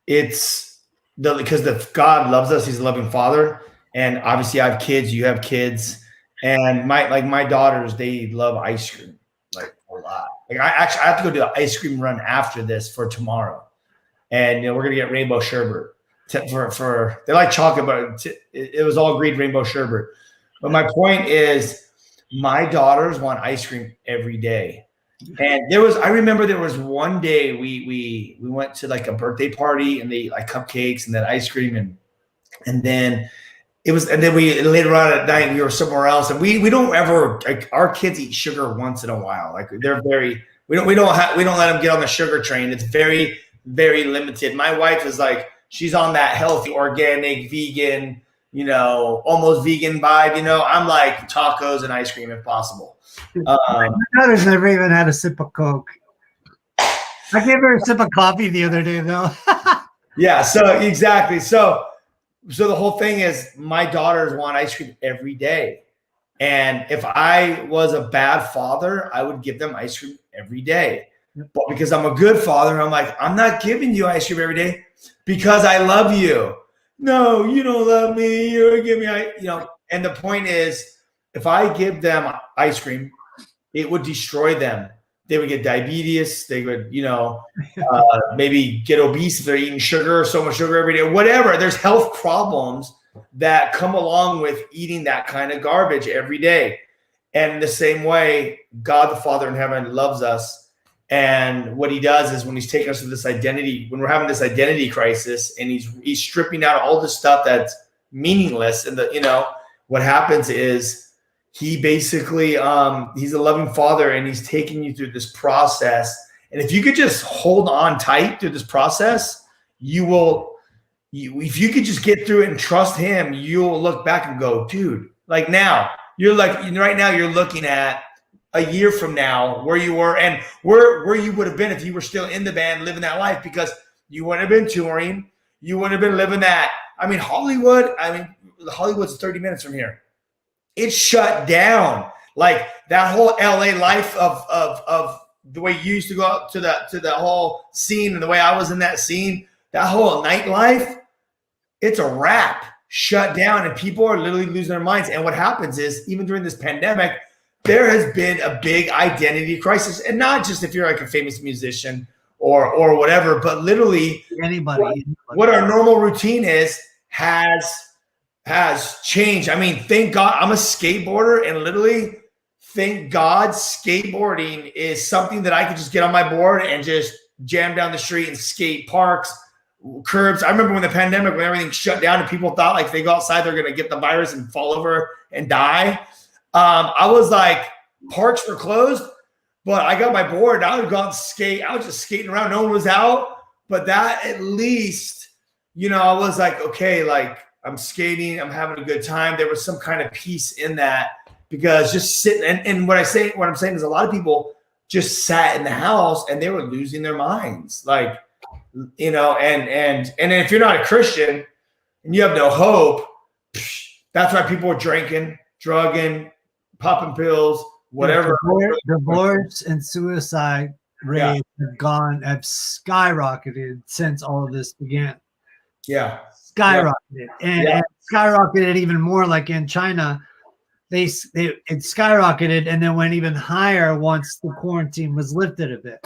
It's because God loves us. He's a loving father. And obviously I have kids, you have kids, and my daughters, they love ice cream like a lot. Like I have to go do an ice cream run after this for tomorrow. And we're going to get rainbow sherbet for they like chocolate, but it was all agreed rainbow sherbet. But my point is my daughters want ice cream every day. And I remember there was one day we went to like a birthday party and they like cupcakes and then ice cream and then we later on at night we were somewhere else and we don't ever like our kids eat sugar once in a while. Like they're very we don't let them get on the sugar train. It's very, very limited. My wife is like she's on that healthy, organic, vegan, almost vegan vibe. I'm like tacos and ice cream if possible. My daughter's never even had a sip of Coke. I gave her a sip of coffee the other day, though. Yeah, so exactly. So the whole thing is my daughters want ice cream every day. And if I was a bad father, I would give them ice cream every day. But because I'm a good father, I'm like, I'm not giving you ice cream every day because I love you. No, you don't love me. You're giving me, and the point is, if I give them ice cream, it would destroy them. They would get diabetes. They would, maybe get obese if they're eating sugar, so much sugar every day, whatever. There's health problems that come along with eating that kind of garbage every day. And in the same way, God the Father in heaven loves us. And what he does is when he's taking us to this identity, when we're having this identity crisis and he's stripping out all the stuff that's meaningless. And what happens is he basically, he's a loving father and he's taking you through this process. And if you could just hold on tight through this process, if you could just get through it and trust him, you'll look back and go, dude, like now right now you're looking at a year from now where you were and where you would have been if you were still in the band living that life, because you wouldn't have been touring. You wouldn't have been living that. Hollywood's 30 minutes from here. It's shut down. Like that whole LA life of the way you used to go out to the whole scene and the way I was in that scene, that whole nightlife, it's a wrap, shut down, and people are literally losing their minds. And what happens is, even during this pandemic, there has been a big identity crisis, and not just if you're like a famous musician or whatever, but literally anybody. What our normal routine is has changed. I mean, thank God I'm a skateboarder, and literally, thank God skateboarding is something that I could just get on my board and just jam down the street and skate parks, curbs. I remember when the pandemic, when everything shut down and people thought like if they go outside, they're going to get the virus and fall over and die. I was like, parks were closed, but I got my board and I would go out and skate. I was just skating around. No one was out, but that at least, I was like, okay, like I'm skating, I'm having a good time. There was some kind of peace in that, because just sitting and what I'm saying is a lot of people just sat in the house and they were losing their minds. Like, and if you're not a Christian and you have no hope, that's why people are drinking, drugging, popping pills, whatever. Divorce and suicide rates have skyrocketed since all of this began. Yeah. Skyrocketed. And skyrocketed even more, like in China. It skyrocketed and then went even higher once the quarantine was lifted a bit.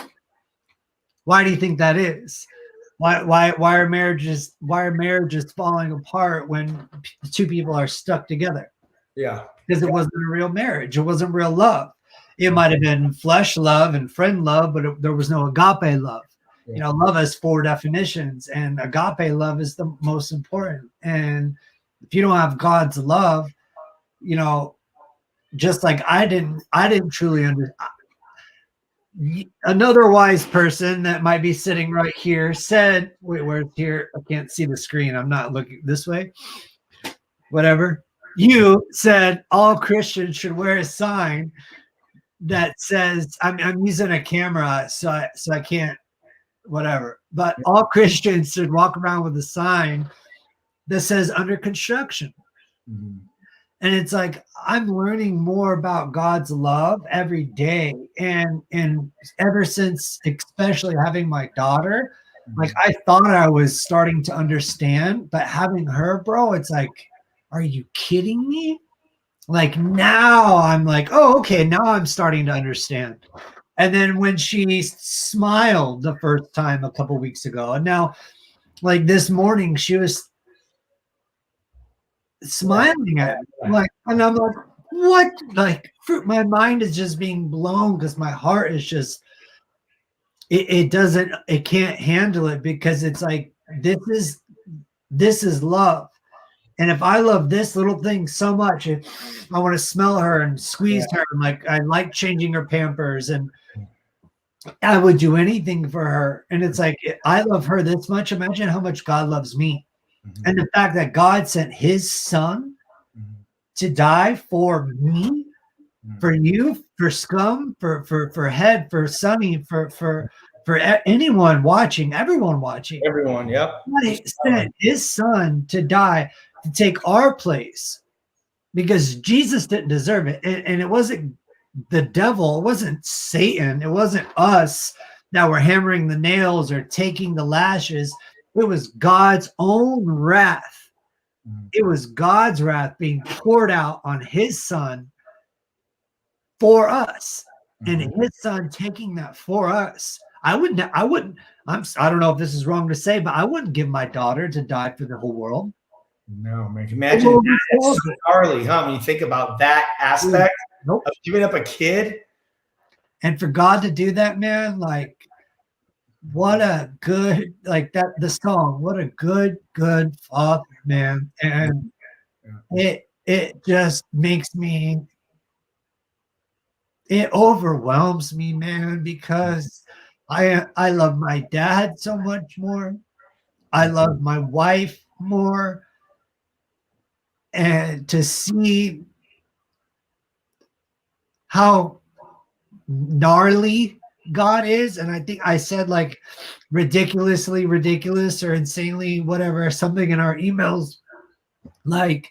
Why do you think that is? Why are marriages falling apart when two people are stuck together? Yeah. Because it wasn't a real marriage. It wasn't real love. It might have been flesh love and friend love, but there was no agape love. Yeah. Love has 4 definitions, and agape love is the most important. And if you don't have God's love, just like I didn't truly understand. another wise person that might be sitting right here said, wait, where's here? I can't see the screen. I'm not looking this way. Whatever. You said all Christians should wear a sign that says, I'm using a camera, so I can't, whatever. But all Christians should walk around with a sign that says under construction. Mm-hmm. And it's like, I'm learning more about God's love every day. And ever since, especially having my daughter, like I thought I was starting to understand, but having her, bro, it's like, are you kidding me? Like now I'm like, oh, okay, now I'm starting to understand. And then when she smiled the first time a couple weeks ago, and now like this morning, she was smiling at me, like, and I'm like, what? Like, my mind is just being blown because my heart is just, it can't handle it, because it's like, this is love. And if I love this little thing so much, I want to smell her and squeeze her, and like I like changing her Pampers, and I would do anything for her. And it's like, I love her this much. Imagine how much God loves me. Mm-hmm. And the fact that God sent his son to die for me, for you, for Scum, for Head, for Sonny, for anyone watching, everyone watching. Everyone, yep. God sent his son to die to take our place, because Jesus didn't deserve it. And it wasn't the devil, it wasn't Satan, it wasn't us that were hammering the nails or taking the lashes. It was God's own wrath. It was God's wrath being poured out on his son for us, and his son taking that for us. I don't know if this is wrong to say, but I wouldn't give my daughter to die for the whole world. No, man. Imagine that. It's so gnarly, huh? When you think about that aspect of giving up a kid. And for God to do that, man, like, what a good, like that, the song, what a good father, man. And it just makes me, it overwhelms me, man, because I love my dad so much more. I love my wife more. And to see how gnarly God is, and I think I said like ridiculously ridiculous or insanely whatever, something in our emails, like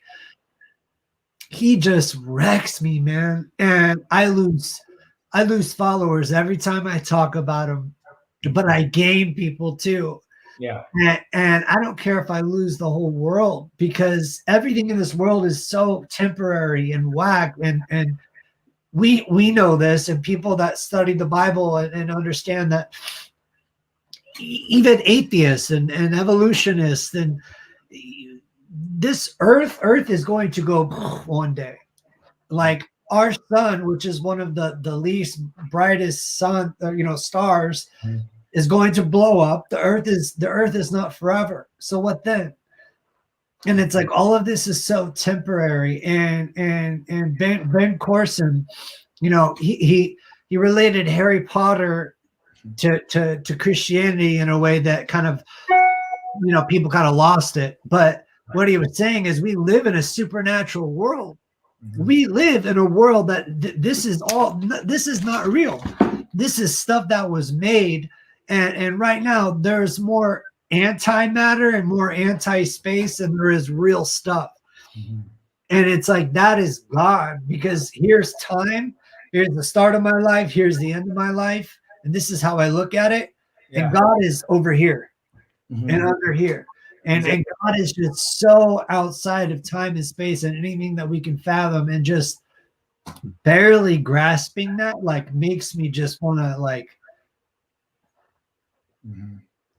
he just wrecks me, man. And I lose followers every time I talk about him, but I gain people too. Yeah. And I don't care if I lose the whole world, because everything in this world is so temporary and whack. And we know this, and people that study the Bible and understand that, even atheists and evolutionists, and this earth is going to go one day. Like our sun, which is one of the least brightest stars, is going to blow up. The earth is not forever. So what then? And it's like, all of this is so temporary. And Ben Corson, he related Harry Potter to Christianity in a way that kind of, people kind of lost it. But what he was saying is, we live in a supernatural world. We live in a world that this is not real. This is stuff that was made. And right now there's more antimatter and more anti-space than there is real stuff. And it's like, that is God, because here's time, here's the start of my life, here's the end of my life, and this is how I look at it. And God is over here and under here. And God is just so outside of time and space and anything that we can fathom, and just barely grasping that, like, makes me just want to, like,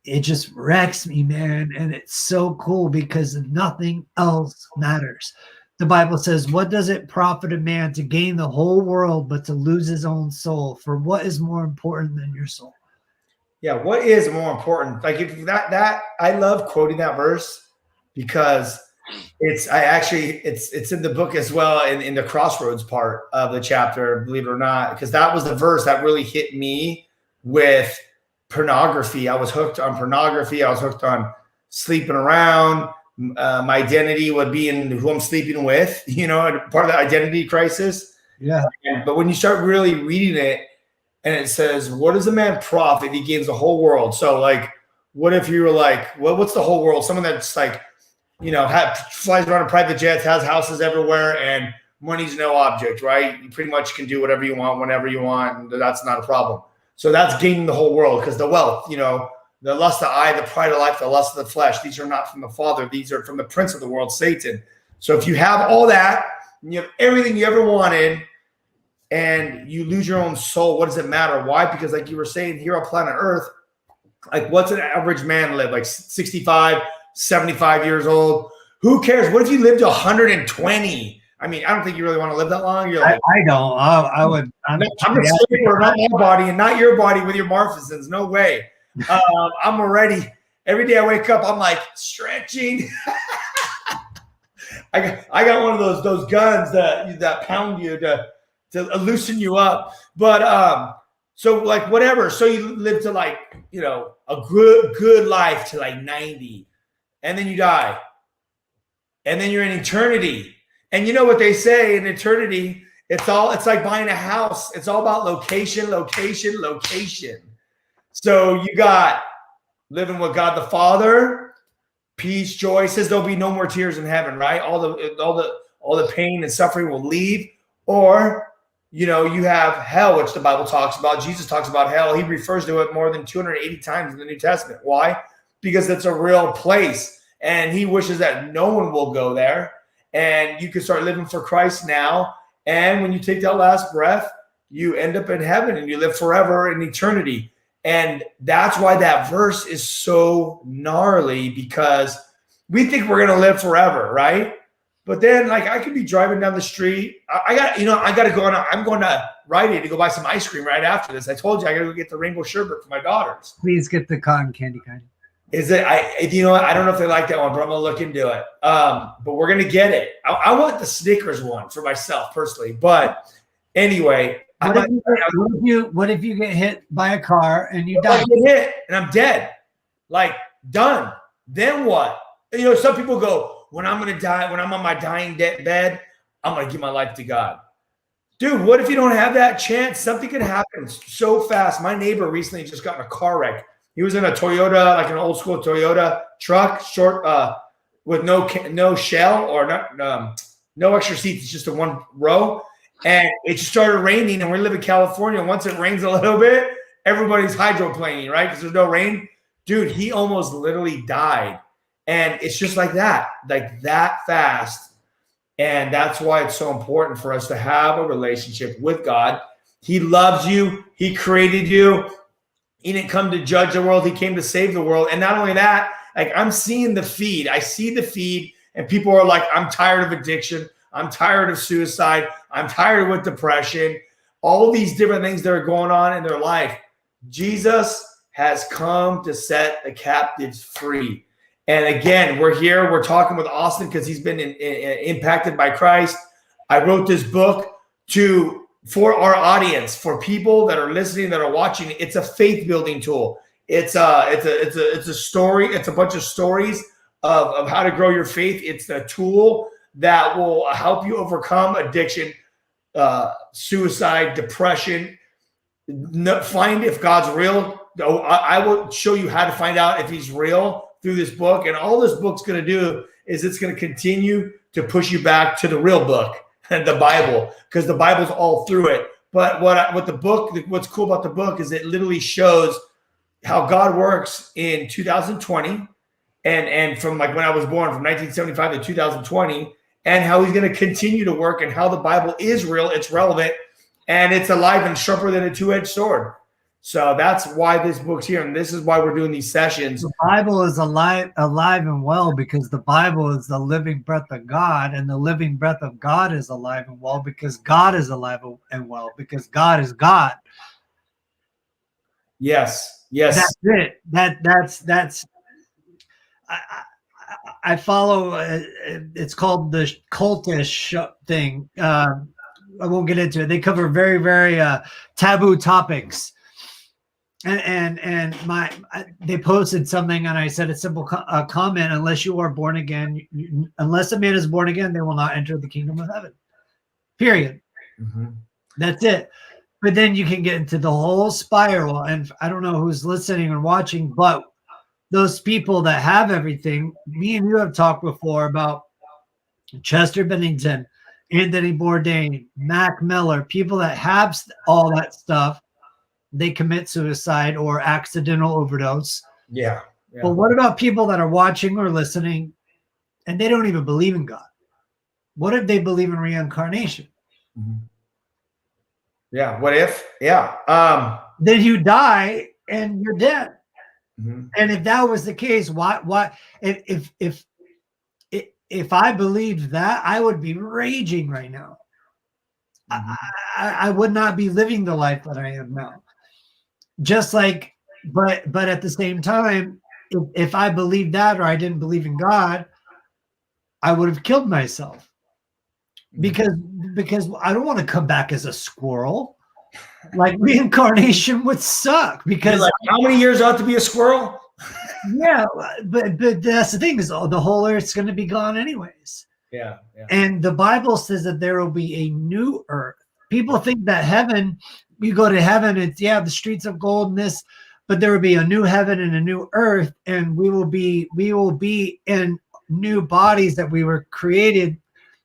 it just wrecks me, man. And it's so cool, because nothing else matters. The Bible says, what does it profit a man to gain the whole world but to lose his own soul? For what is more important than your soul? Yeah, what is more important? Like, if that I love quoting that verse, because It's in the book as well, in the crossroads part of the chapter, believe it or not, because that was the verse that really hit me with pornography. I was hooked on pornography. I was hooked on sleeping around. My identity would be in who I'm sleeping with, part of the identity crisis. Yeah. But when you start really reading it, and it says, what does a man profit if he gains the whole world? So like, what if you were like, well, what's the whole world? Someone that's like, flies around in private jets, has houses everywhere, and money's no object, right? You pretty much can do whatever you want, whenever you want, and that's not a problem. So that's gaining the whole world, because the wealth, the lust of the eye, the pride of life, the lust of the flesh, these are not from the Father. These are from the prince of the world, Satan. So if you have all that, and you have everything you ever wanted, and you lose your own soul, what does it matter? Why? Because like you were saying, here on planet Earth, like what's an average man live? Like 65, 75 years old. Who cares? What if you lived to 120? I mean, I don't think you really want to live that long. You're like, I don't. I would. I'm a sleeper, not my body, and not your body with your Marfisons. No way. I'm already. Every day I wake up, I'm like stretching. I got one of those guns that pound you to loosen you up. But so like whatever. So you live to like a good life to like 90. And then you die. And then you're in eternity. And you know what they say in eternity? It's like buying a house. It's all about location, location, location. So you got living with God the Father, peace, joy. It says there'll be no more tears in heaven, right? All the pain and suffering will leave. Or, you have hell, which the Bible talks about. Jesus talks about hell. He refers to it more than 280 times in the New Testament. Why? Because it's a real place, and he wishes that no one will go there, and you can start living for Christ now. And when you take that last breath, you end up in heaven and you live forever in eternity. And that's why that verse is so gnarly, because we think we're going to live forever, right? But then like I could be driving down the street. I got to go on. I'm going to Rite Aid to go buy some ice cream right after this. I told you I got to go get the rainbow sherbet for my daughters. Please get the cotton candy kind. Is it? I don't know if they like that one, but I'm gonna look into it. But we're gonna get it. I want the Snickers one for myself personally. But anyway, what if you get hit by a car and you die? I get hit and I'm dead, like done. Then what? Some people go, when I'm gonna die, when I'm on my dying bed, I'm gonna give my life to God. Dude, what if you don't have that chance? Something could happen so fast. My neighbor recently just got in a car wreck. He was in a Toyota, like an old school Toyota truck, short, with no shell or no extra seats. It's just a one row. And it just started raining, and we live in California. Once it rains a little bit, everybody's hydroplaning, right? Because there's no rain. Dude, he almost literally died. And it's just like that fast. And that's why it's so important for us to have a relationship with God. He loves you. He created you. He didn't come to judge the world. He came to save the world. And not only that, like I'm seeing the feed. I see the feed, and people are like, I'm tired of addiction. I'm tired of suicide. I'm tired with depression. All these different things that are going on in their life. Jesus has come to set the captives free. And again, we're here. We're talking with Austin because he's been impacted by Christ. I wrote this book for our audience, for people that are listening, that are watching. It's a faith building tool. It's a story. It's a bunch of stories of how to grow your faith. It's a tool that will help you overcome addiction, suicide, depression. Find if God's real. I will show you how to find out if he's real through this book. And all this book's going to do is it's going to continue to push you back to the real book, the Bible, because the Bible's all through it. But what's cool about the book is it literally shows how God works in 2020 and from like when I was born, from 1975 to 2020, and how he's going to continue to work, and how the Bible is real, it's relevant, and it's alive and sharper than a two-edged sword. So that's why this book's here, and this is why we're doing these sessions. The Bible is alive and well because the Bible is the living breath of God, and the living breath of God is alive and well because God is alive and well because God is God. Yes. That's it. That's. I follow. It's called the cultish thing. I won't get into it. They cover very, very taboo topics. And they posted something, and I said a simple comment: unless you are born again, unless a man is born again, they will not enter the kingdom of heaven. Period. Mm-hmm. That's it. But then you can get into the whole spiral, and I don't know who's listening or watching, but those people that have everything, me and you have talked before about Chester Bennington, Anthony Bourdain, Mac Miller, people that have all that stuff, they commit suicide or accidental overdose. Yeah. But what about people that are watching or listening and they don't even believe in God? What if they believe in reincarnation? Mm-hmm. Yeah. What if? Yeah. Then you die and you're dead. Mm-hmm. And if that was the case, why if I believed that, I would be raging right now. Mm-hmm. I would not be living the life that I am now. Just like, but at the same time, if I believed that or I didn't believe in God, I would have killed myself. Because I don't want to come back as a squirrel. Like reincarnation would suck. Because like, how many years ought to be a squirrel? Yeah, but that's the thing, is the whole earth's going to be gone anyways. Yeah. And the Bible says that there will be a new earth. People think that heaven, you go to heaven, it's the streets of gold and this, but there will be a new heaven and a new earth, and we will be in new bodies that we were created,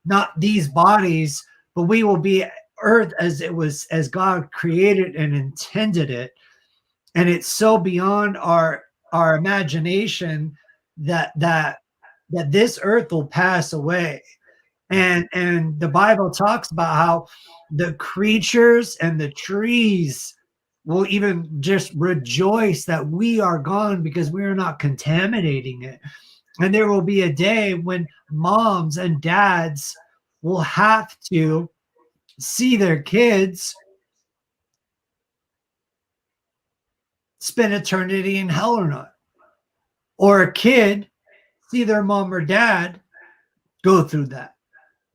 not these bodies, but we will be earth as God created and intended it. And it's so beyond our imagination that this earth will pass away. And the Bible talks about how the creatures and the trees will even just rejoice that we are gone because we are not contaminating it. And there will be a day when moms and dads will have to see their kids spend eternity in hell or not. Or a kid see their mom or dad go through that.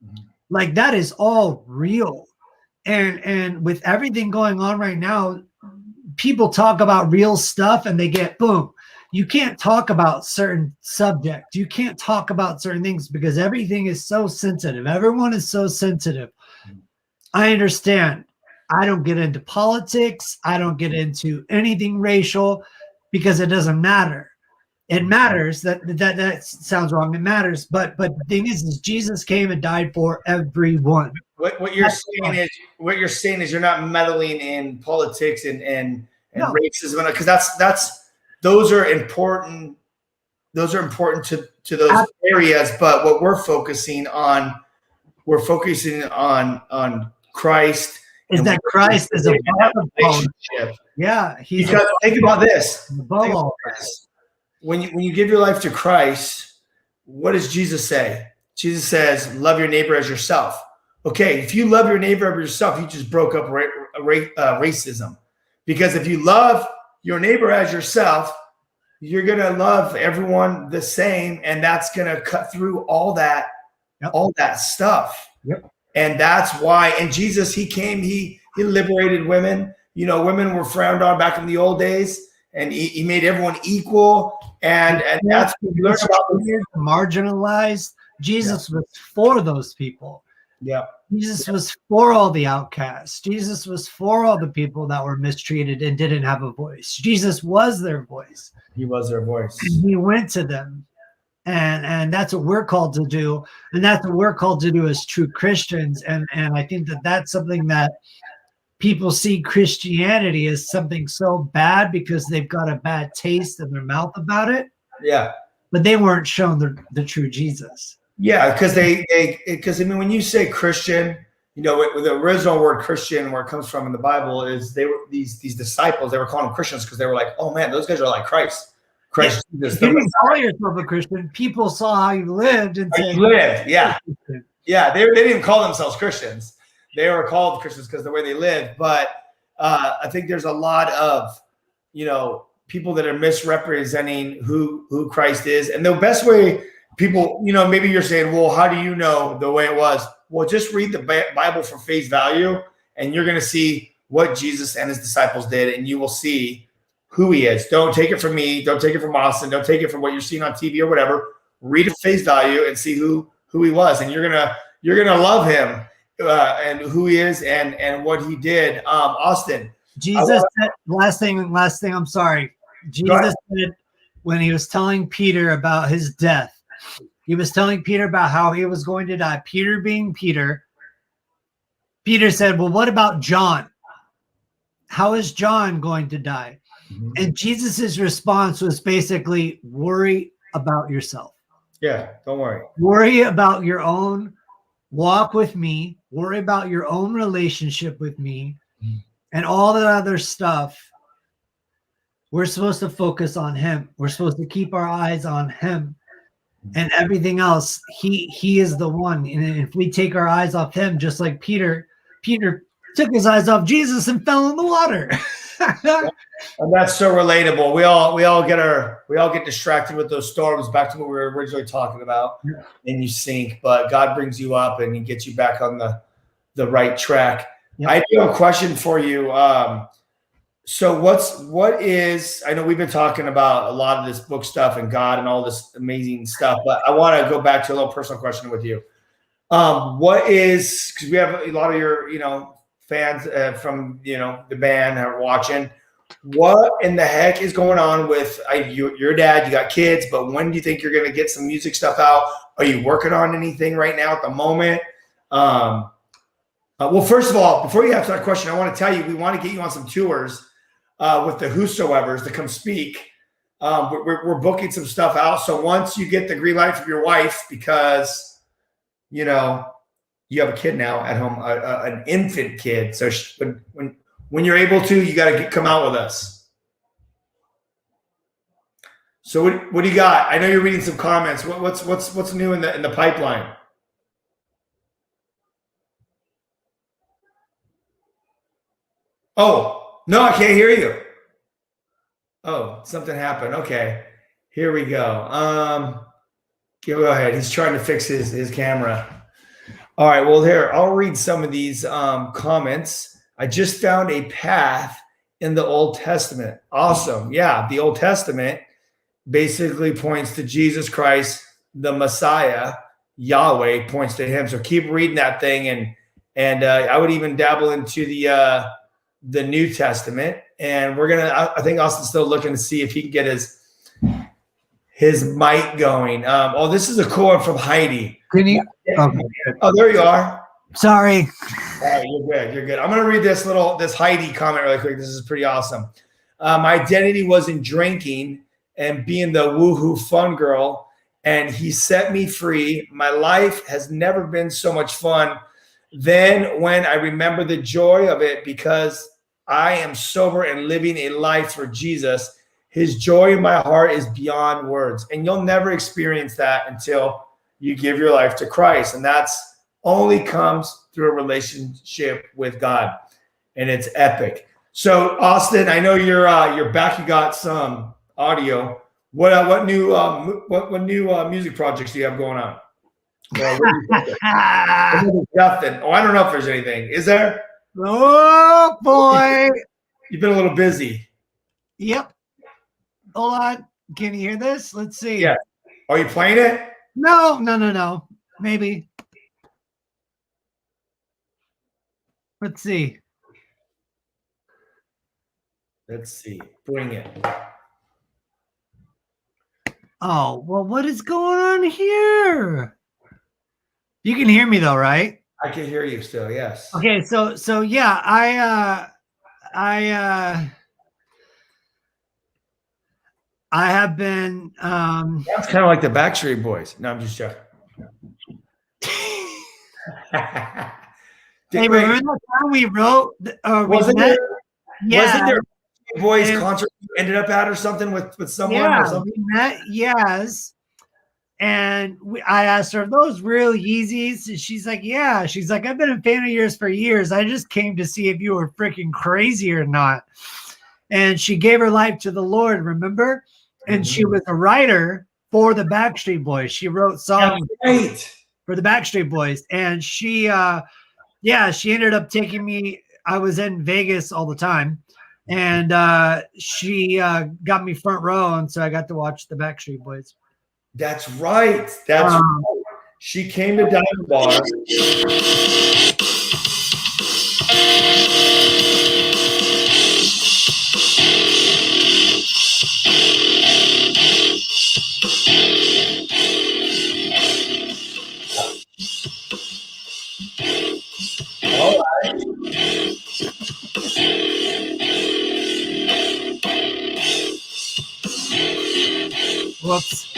Mm-hmm. Like, that is all real. And with everything going on right now, people talk about real stuff and they get boom. You can't talk about certain subjects. You can't talk about certain things because everything is so sensitive. Everyone is so sensitive. Mm-hmm. I understand. I don't get into politics. I don't get into anything racial because it doesn't matter. It matters. That sounds wrong. It matters. But the thing is Jesus came and died for everyone. What you're saying is you're not meddling in politics and no. Racism, because those are important. Those are important to those areas. But what we're focusing on Christ. Is that Christ is a relationship? Yeah, because think about this. When you give your life to Christ, what does Jesus say? Jesus says, "Love your neighbor as yourself." Okay, if you love your neighbor as yourself, you just broke up racism. Because if you love your neighbor as yourself, you're gonna love everyone the same, and that's gonna cut through all that stuff. Yep. And that's why, and Jesus, he came, he liberated women. Women were frowned on back in the old days, and he made everyone equal. And that's what we learn about marginalized. Jesus was for those people. Yeah. Jesus was for all the outcasts. Jesus was for all the people that were mistreated and didn't have a voice. Jesus was their voice. He was their voice. And he went to them. And that's what we're called to do. And that's what we're called to do as true Christians. And I think that's something that people see Christianity as something so bad because they've got a bad taste in their mouth about it. Yeah. But they weren't shown the true Jesus. Yeah, because because when you say Christian, with the original word Christian, where it comes from in the Bible, is they were these disciples. They were calling them Christians because they were like, oh man, those guys are like Christ. Christ. Yeah. If you didn't call yourself a Christian, people saw how you lived and said, yeah. They didn't call themselves Christians. They were called Christians because the way they lived. But I think there's a lot of people that are misrepresenting who Christ is, and the best way people, maybe you're saying, well, how do you know the way it was? Well, just read the Bible for face value, and you're going to see what Jesus and his disciples did, and you will see who he is. Don't take it from me. Don't take it from Austin. Don't take it from what you're seeing on TV or whatever. Read it face value and see who he was, and you're gonna love him and who he is and what he did. Austin, Jesus said, last thing. I'm sorry. Jesus said when he was telling Peter about his death, he was telling Peter about how he was going to die. Peter being Peter said, well, what about John? How is John going to die? Mm-hmm. And Jesus's response was basically, worry about yourself. Yeah, don't worry. Worry about your own walk with me. Worry about your own relationship with me. Mm-hmm. And all that other stuff. We're supposed to focus on him. We're supposed to keep our eyes on him. And everything else, he is the one. And if we take our eyes off him, just like Peter took his eyes off Jesus and fell in the water. And that's so relatable. We all get distracted with those storms, back to what we were originally talking about, and you sink, but God brings you up and he gets you back on the right track. Yep. I do have a question for you. So I know we've been talking about a lot of this book stuff and God and all this amazing stuff, but I want to go back to a little personal question with you. Because we have a lot of your, fans from, the band are watching. What in the heck is going on with your dad? You got kids, but when do you think you're going to get some music stuff out? Are you working on anything right now at the moment? Well, first of all, before you answer that question, I want to tell you, we want to get you on some tours with the Whosoevers to come speak. We're booking some stuff out. So once you get the green light from your wife, because, you have a kid now at home, an infant kid. So when you're able to, you got to come out with us. So what do you got? I know you're reading some comments. What's new in the pipeline? Oh, no, I can't hear you. Oh, something happened. Okay, here we go. Go ahead. He's trying to fix his camera. All right, well, here, I'll read some of these comments. I just found a path in the Old Testament. Awesome. Yeah, the Old Testament basically points to Jesus Christ, the Messiah. Yahweh points to him. So keep reading that thing, and I would even dabble into the New Testament. And I think Austin's still looking to see if he can get his mic going. This is a cool one from Heidi. Can you? Okay. Oh, there you are. Sorry. All right, you're good. I'm going to read this Heidi comment really quick. This is pretty awesome. My identity was in drinking and being the woohoo fun girl, and he set me free. My life has never been so much fun. Then when I remember the joy of it, because I am sober and living a life for Jesus, his joy in my heart is beyond words. And you'll never experience that until you give your life to Christ. And that's only comes through a relationship with God. And it's epic. So Austin, I know you're back. You got some audio. What new music projects do you have going on? Nothing. Oh, I don't know if there's anything. Is there? Oh boy. You've been a little busy. Yep. Hold on. Can you hear this? Let's see. Yeah. Are you playing it? No. Maybe. Let's see. Bring it. Oh, well, what is going on here? You can hear me though, right? I can hear you still, yes. Okay, so yeah, I have been That's kind of like the Backstreet Boys. No, I'm just joking. Hey, remember that time we wrote wasn't there a Boys concert you ended up at or something with someone or something? We met, yes. And I asked her, are those real Yeezys? And she's like, yeah. She's like, I've been a fan of yours for years. I just came to see if you were freaking crazy or not. And she gave her life to the Lord, remember? And she was a writer for the Backstreet Boys. She wrote songs for the Backstreet Boys, and she ended up taking me. I was in Vegas all the time, and she got me front row, and so I got to watch the Backstreet Boys. That's right. That's right. She came to Diamond Bar. All right. Whoops.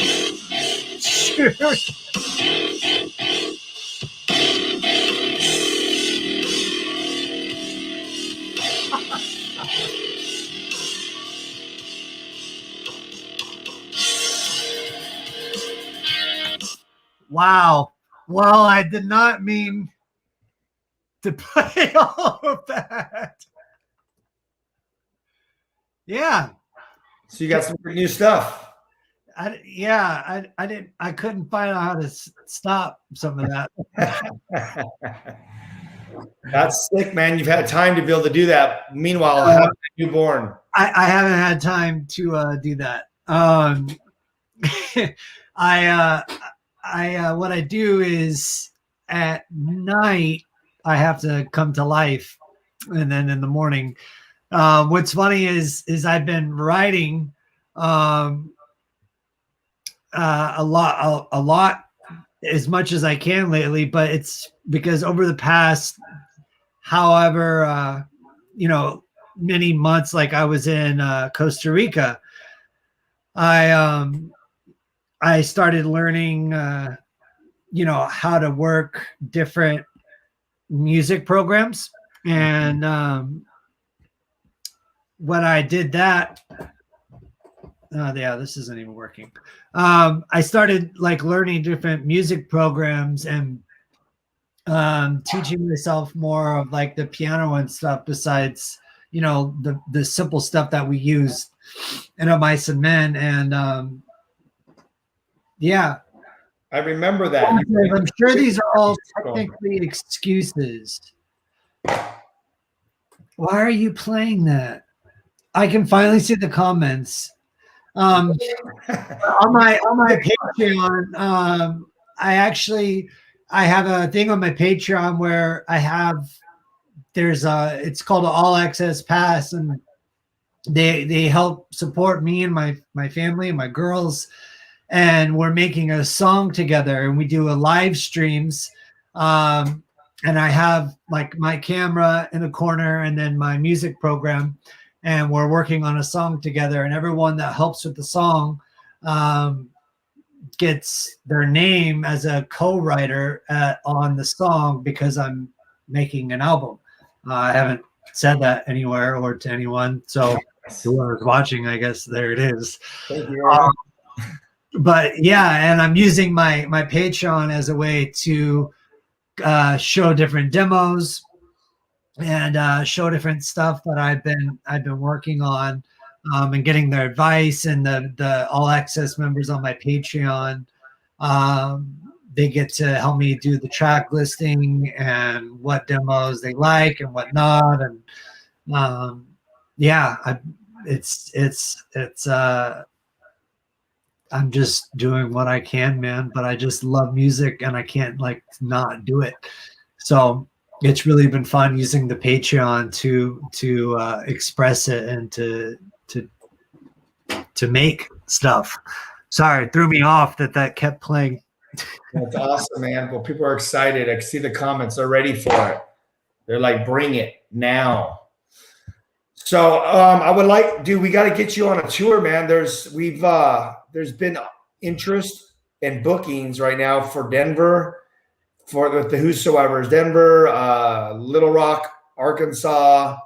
Wow. Well, I did not mean to play all of that. Yeah. So you got some new stuff. I couldn't find out how to stop some of that. That's sick, man. You've had time to be able to do that. Meanwhile, having a newborn. I haven't had time to do that. What I do is at night I have to come to life, and then in the morning. What's funny is I've been writing a lot as much as I can lately, but it's because over the past however many months, like I was in Costa Rica, I started learning how to work different music programs, and when I did that, this isn't even working. I started like learning different music programs and teaching myself more of like the piano and stuff besides, the simple stuff that we use in A Mice and Men. And I remember that. I'm sure these are all technically excuses. Why are you playing that? I can finally see the comments. On my Patreon, I have a thing on my Patreon where it's called an all access pass, and they help support me and my family and my girls, and we're making a song together, and we do a live streams, and I have like my camera in a corner and then my music program, and we're working on a song together, and everyone that helps with the song gets their name as a co-writer on the song because I'm making an album. I haven't said that anywhere or to anyone, so whoever's watching, I guess there it is. Thank you. But yeah, and I'm using my Patreon as a way to show different demos and show different stuff that I've been working on, and getting their advice. And the all access members on my Patreon, they get to help me do the track listing and what demos they like and what not. And I'm just doing what I can, man, but I just love music and I can't like not do it. So it's really been fun using the Patreon to express it and to make stuff. Sorry, it threw me off that kept playing. That's awesome, man. Well, people are excited. I can see the comments. They're ready for it. They're like, bring it now. So I would like, dude, we got to get you on a tour, man. There's been interest and bookings right now for Denver, for the whosoever's, Denver, Little Rock, Arkansas,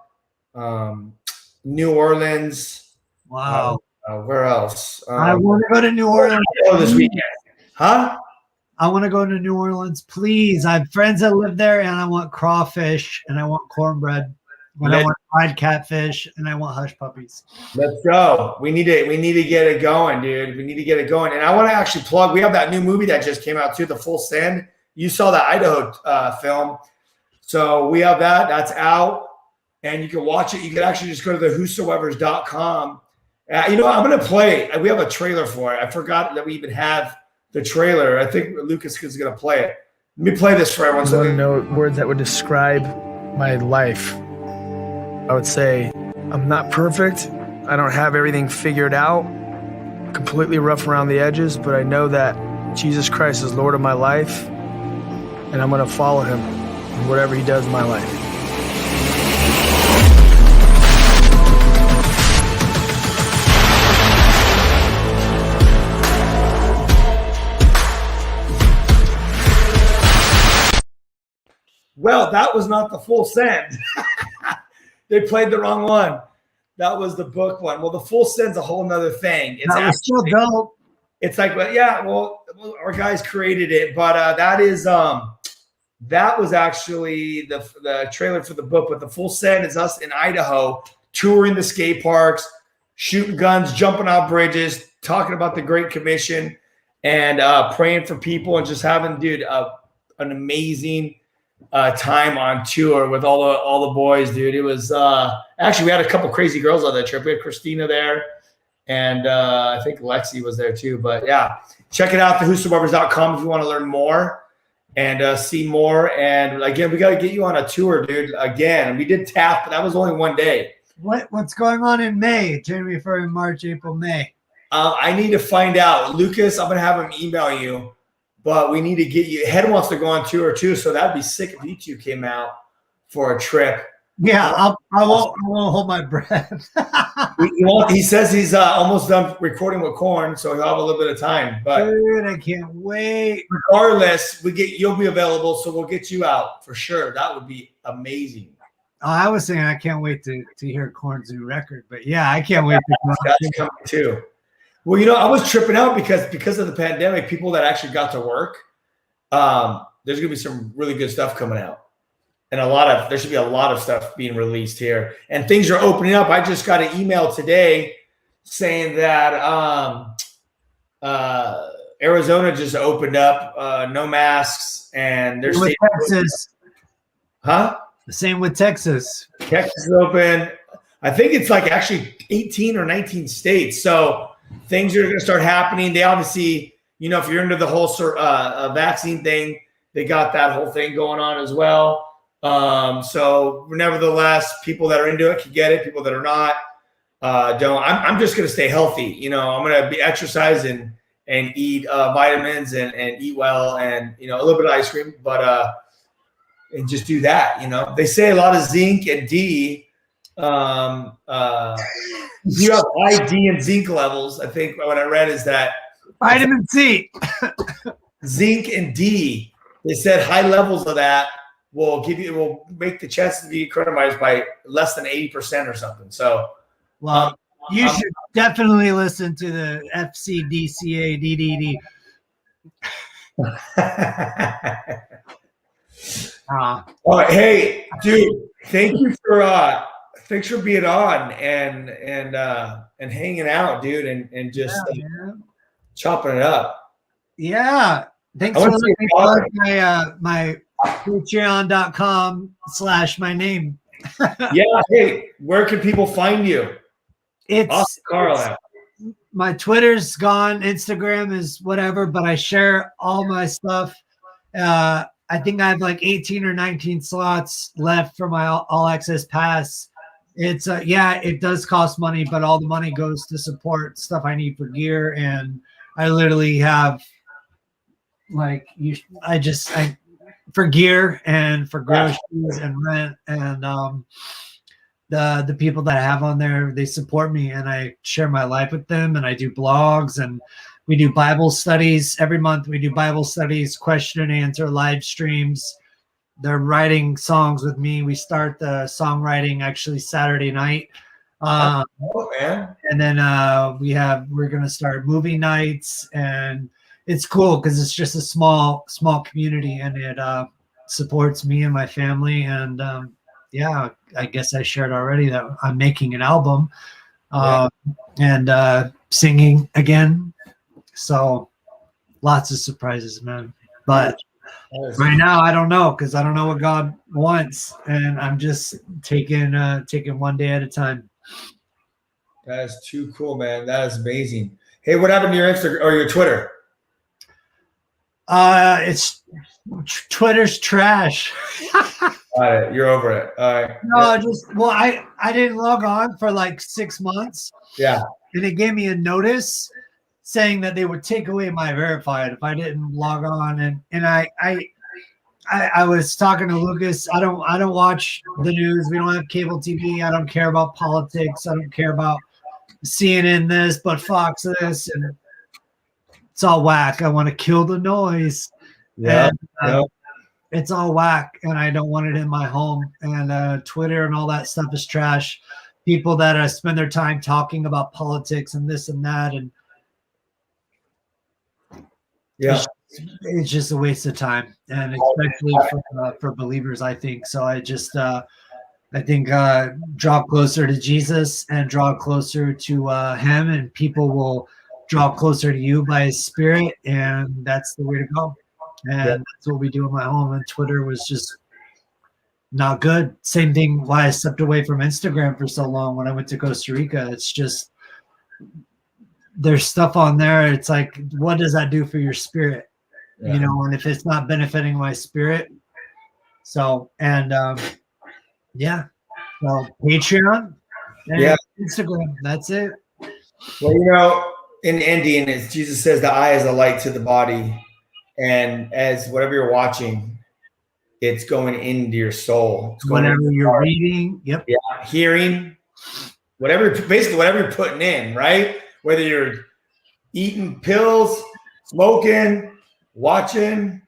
New Orleans. Wow. Where else? I want to go to New Orleans this weekend. Huh? I want to go to New Orleans, please. I have friends that live there, and I want crawfish and I want cornbread. when I want fried catfish and I want hush puppies. Let's go. We need to get it going, dude. We need to get it going. And I want to actually plug. We have that new movie that just came out too, The Full Send. You saw the Idaho film, so we have that. That's out, and you can watch it. You can actually just go to the whosoevers.com. You know what? I'm gonna play. We have a trailer for it. I forgot that we even have the trailer. I think Lucas is gonna play it. Let me play this for everyone. So no words that would describe my life. I would say I'm not perfect. I don't have everything figured out. Completely rough around the edges, but I know that Jesus Christ is Lord of my life, and I'm going to follow him in whatever he does in my life. Well, that was not The Full Send. They played the wrong one. That was the book one. Well, The Full Send's a whole nother thing. It's That was still dope. It's like, well, yeah, well, our guys created it, but that was actually the trailer for the book. But The Full Send is us in Idaho touring the skate parks, shooting guns, jumping off bridges, talking about the Great Commission, and praying for people, and just having, dude, an amazing time on tour with all the boys, dude. It was actually, we had a couple crazy girls on that trip. We had Christina there, and I think Lexi was there too. But yeah, check it out, thewhosoevers.com, if you want to learn more and see more. And again, we got to get you on a tour, dude. Again, we did TAF, but that was only one day. What's going on in May? January, February, March, April, May. I need to find out. Lucas, I'm gonna have him email you. But we need to get you. Head wants to go on tour too, so that'd be sick if you two came out for a trip. Yeah, I won't hold my breath. He says he's almost done recording with Korn, so he'll have a little bit of time. But dude, I can't wait. Regardless, you'll be available, so we'll get you out for sure. That would be amazing. Oh, I was saying I can't wait to hear Korn's new record, but yeah, I can't wait to That's coming too. Well, you know, I was tripping out because of the pandemic, people that actually got to work, there's going to be some really good stuff coming out. And there should be a lot of stuff being released here. And things are opening up. I just got an email today saying that Arizona just opened up, no masks, and there's Texas. Huh? The same with Texas. Texas is open. I think it's like actually 18 or 19 states. So things are going to start happening. They obviously, you know, if you're into the whole vaccine thing, they got that whole thing going on as well. So nevertheless, people that are into it can get it. People that are not, don't. I'm just going to stay healthy. You know, I'm going to be exercising and eat vitamins and eat well, and, you know, a little bit of ice cream, but and just do that. You know, they say a lot of zinc and D. You have high D and zinc levels. I think what I read is that vitamin C, zinc and D. They said high levels of that will make the chances of being coronavirus by less than 80% or something. So, well, you should definitely listen to the FCDCA DDD. All right, hey, dude, thanks for being on and hanging out, dude, and just chopping it up. Yeah. Thanks for letting me plug my patreon.com/my name. Yeah. Hey, where can people find you? It's Carlile. My Twitter's gone. Instagram is whatever, but I share all my stuff. I think I have like 18 or 19 slots left for my all access pass. It's it does cost money, but all the money goes to support stuff I need for gear. And I literally have for gear and for groceries and rent, and the people that I have on there, they support me, and I share my life with them, and I do blogs, and we do Bible studies every month. We do Bible studies, question and answer, live streams. They're writing songs with me. We start the songwriting actually Saturday night. And then we're going to start movie nights, and it's cool because it's just a small community, and it supports me and my family. And yeah, I guess I shared already that I'm making an album and singing again. So lots of surprises, man. But right now, I don't know, because I don't know what God wants, and I'm just taking one day at a time. That is too cool, man. That is amazing. Hey, what happened to your Instagram or your Twitter? It's Twitter's trash. All right, you're over it. All right. No, I didn't log on for like 6 months. Yeah. And it gave me a notice saying that they would take away my verified if I didn't log on. And I was talking to Lucas. I don't watch the news. We don't have cable TV. I don't care about politics. I don't care about CNN this, but Fox this, and it's all whack. I want to kill the noise. Yeah. And, it's all whack, and I don't want it in my home. And Twitter and all that stuff is trash. People that spend their time talking about politics and this and that, and it's just a waste of time, and especially for believers, I think. So I just I think draw closer to Jesus and draw closer to Him, and people will draw closer to you by His Spirit, and that's the way to go. And that's what we do in my home. And Twitter was just not good. Same thing why I stepped away from Instagram for so long when I went to Costa Rica. It's just there's stuff on there. It's like, what does that do for your spirit? You know, and if it's not benefiting my spirit. So, and so Patreon and Instagram. That's it. Well, you know, in Indian, Jesus says the eye is a light to the body. And as whatever you're watching, it's going into your soul. It's going whatever you're reading, hearing, basically whatever you're putting in, right? Whether you're eating pills, smoking, watching,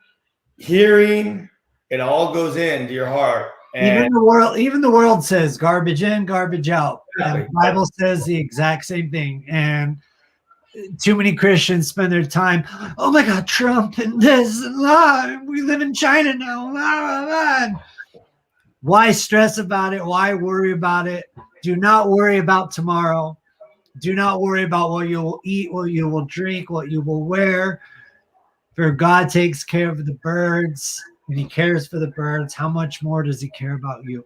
hearing, it all goes into your heart. And even the world says garbage in, garbage out. And the Bible says the exact same thing. And too many Christians spend their time, oh my God, Trump and this, and we live in China now. Why stress about it? Why worry about it? Do not worry about tomorrow. Do not worry about what you will eat, what you will drink, what you will wear. For God takes care of the birds, and He cares for the birds. How much more does He care about you?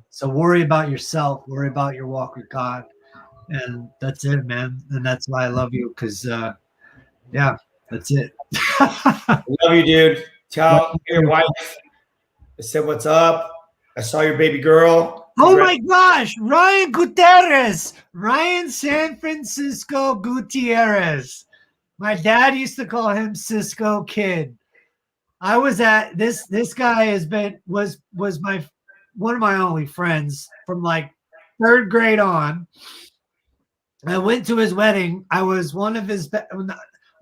So worry about yourself. Worry about your walk with God. And that's it, man. And that's why I love you, because, that's it. I love you, dude. Tell your wife I said, what's up? I saw your baby girl. Oh, my gosh. Ryan Gutierrez. Ryan San Francisco Gutierrez. My dad used to call him Cisco Kid. I was at this guy was one of my only friends from like 3rd grade on. I went to his wedding. I was one of his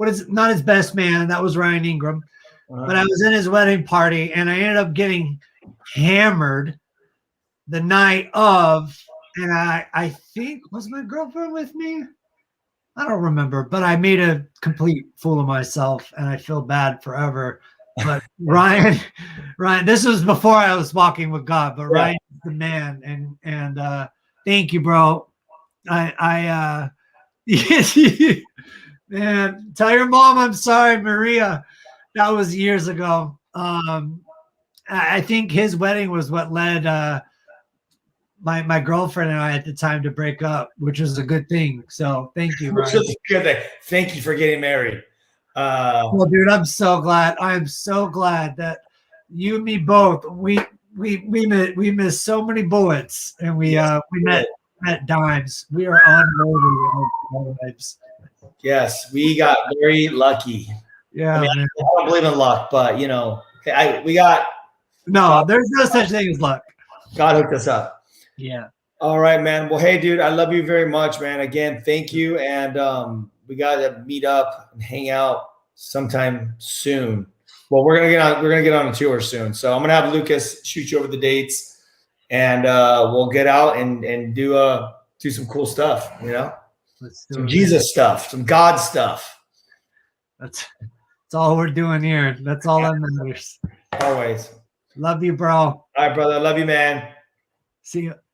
not his best man. That was Ryan Ingram. But I was in his wedding party, and I ended up getting hammered the night of. And I think, was my girlfriend with me? I don't remember, but I made a complete fool of myself, and I feel bad forever. But Ryan, this was before I was walking with God, but Ryan's the man. And thank you, bro. Man, tell your mom I'm sorry, Maria. That was years ago. I think his wedding was what led my girlfriend and I at the time to break up, which was a good thing. So thank you, Ryan. Thank you for getting married. Well, dude, I'm so glad. I'm so glad that you and me both. We missed so many bullets, and we met at dimes. We are unworthy in our lives. Yes, we got very lucky. Yeah, I mean, I don't believe in luck, but you know, we got there's no such thing as luck. God hooked us up. Yeah. All right, man. Well, hey, dude, I love you very much, man. Again, thank you, and we got to meet up and hang out sometime soon. Well, we're gonna get on a tour soon, so I'm gonna have Lucas shoot you over the dates, and we'll get out and do some cool stuff. You know, some Jesus stuff, some God stuff. That's all we're doing here. That's all that matters. Always. Love you, bro. All right, brother. I love you, man. See you.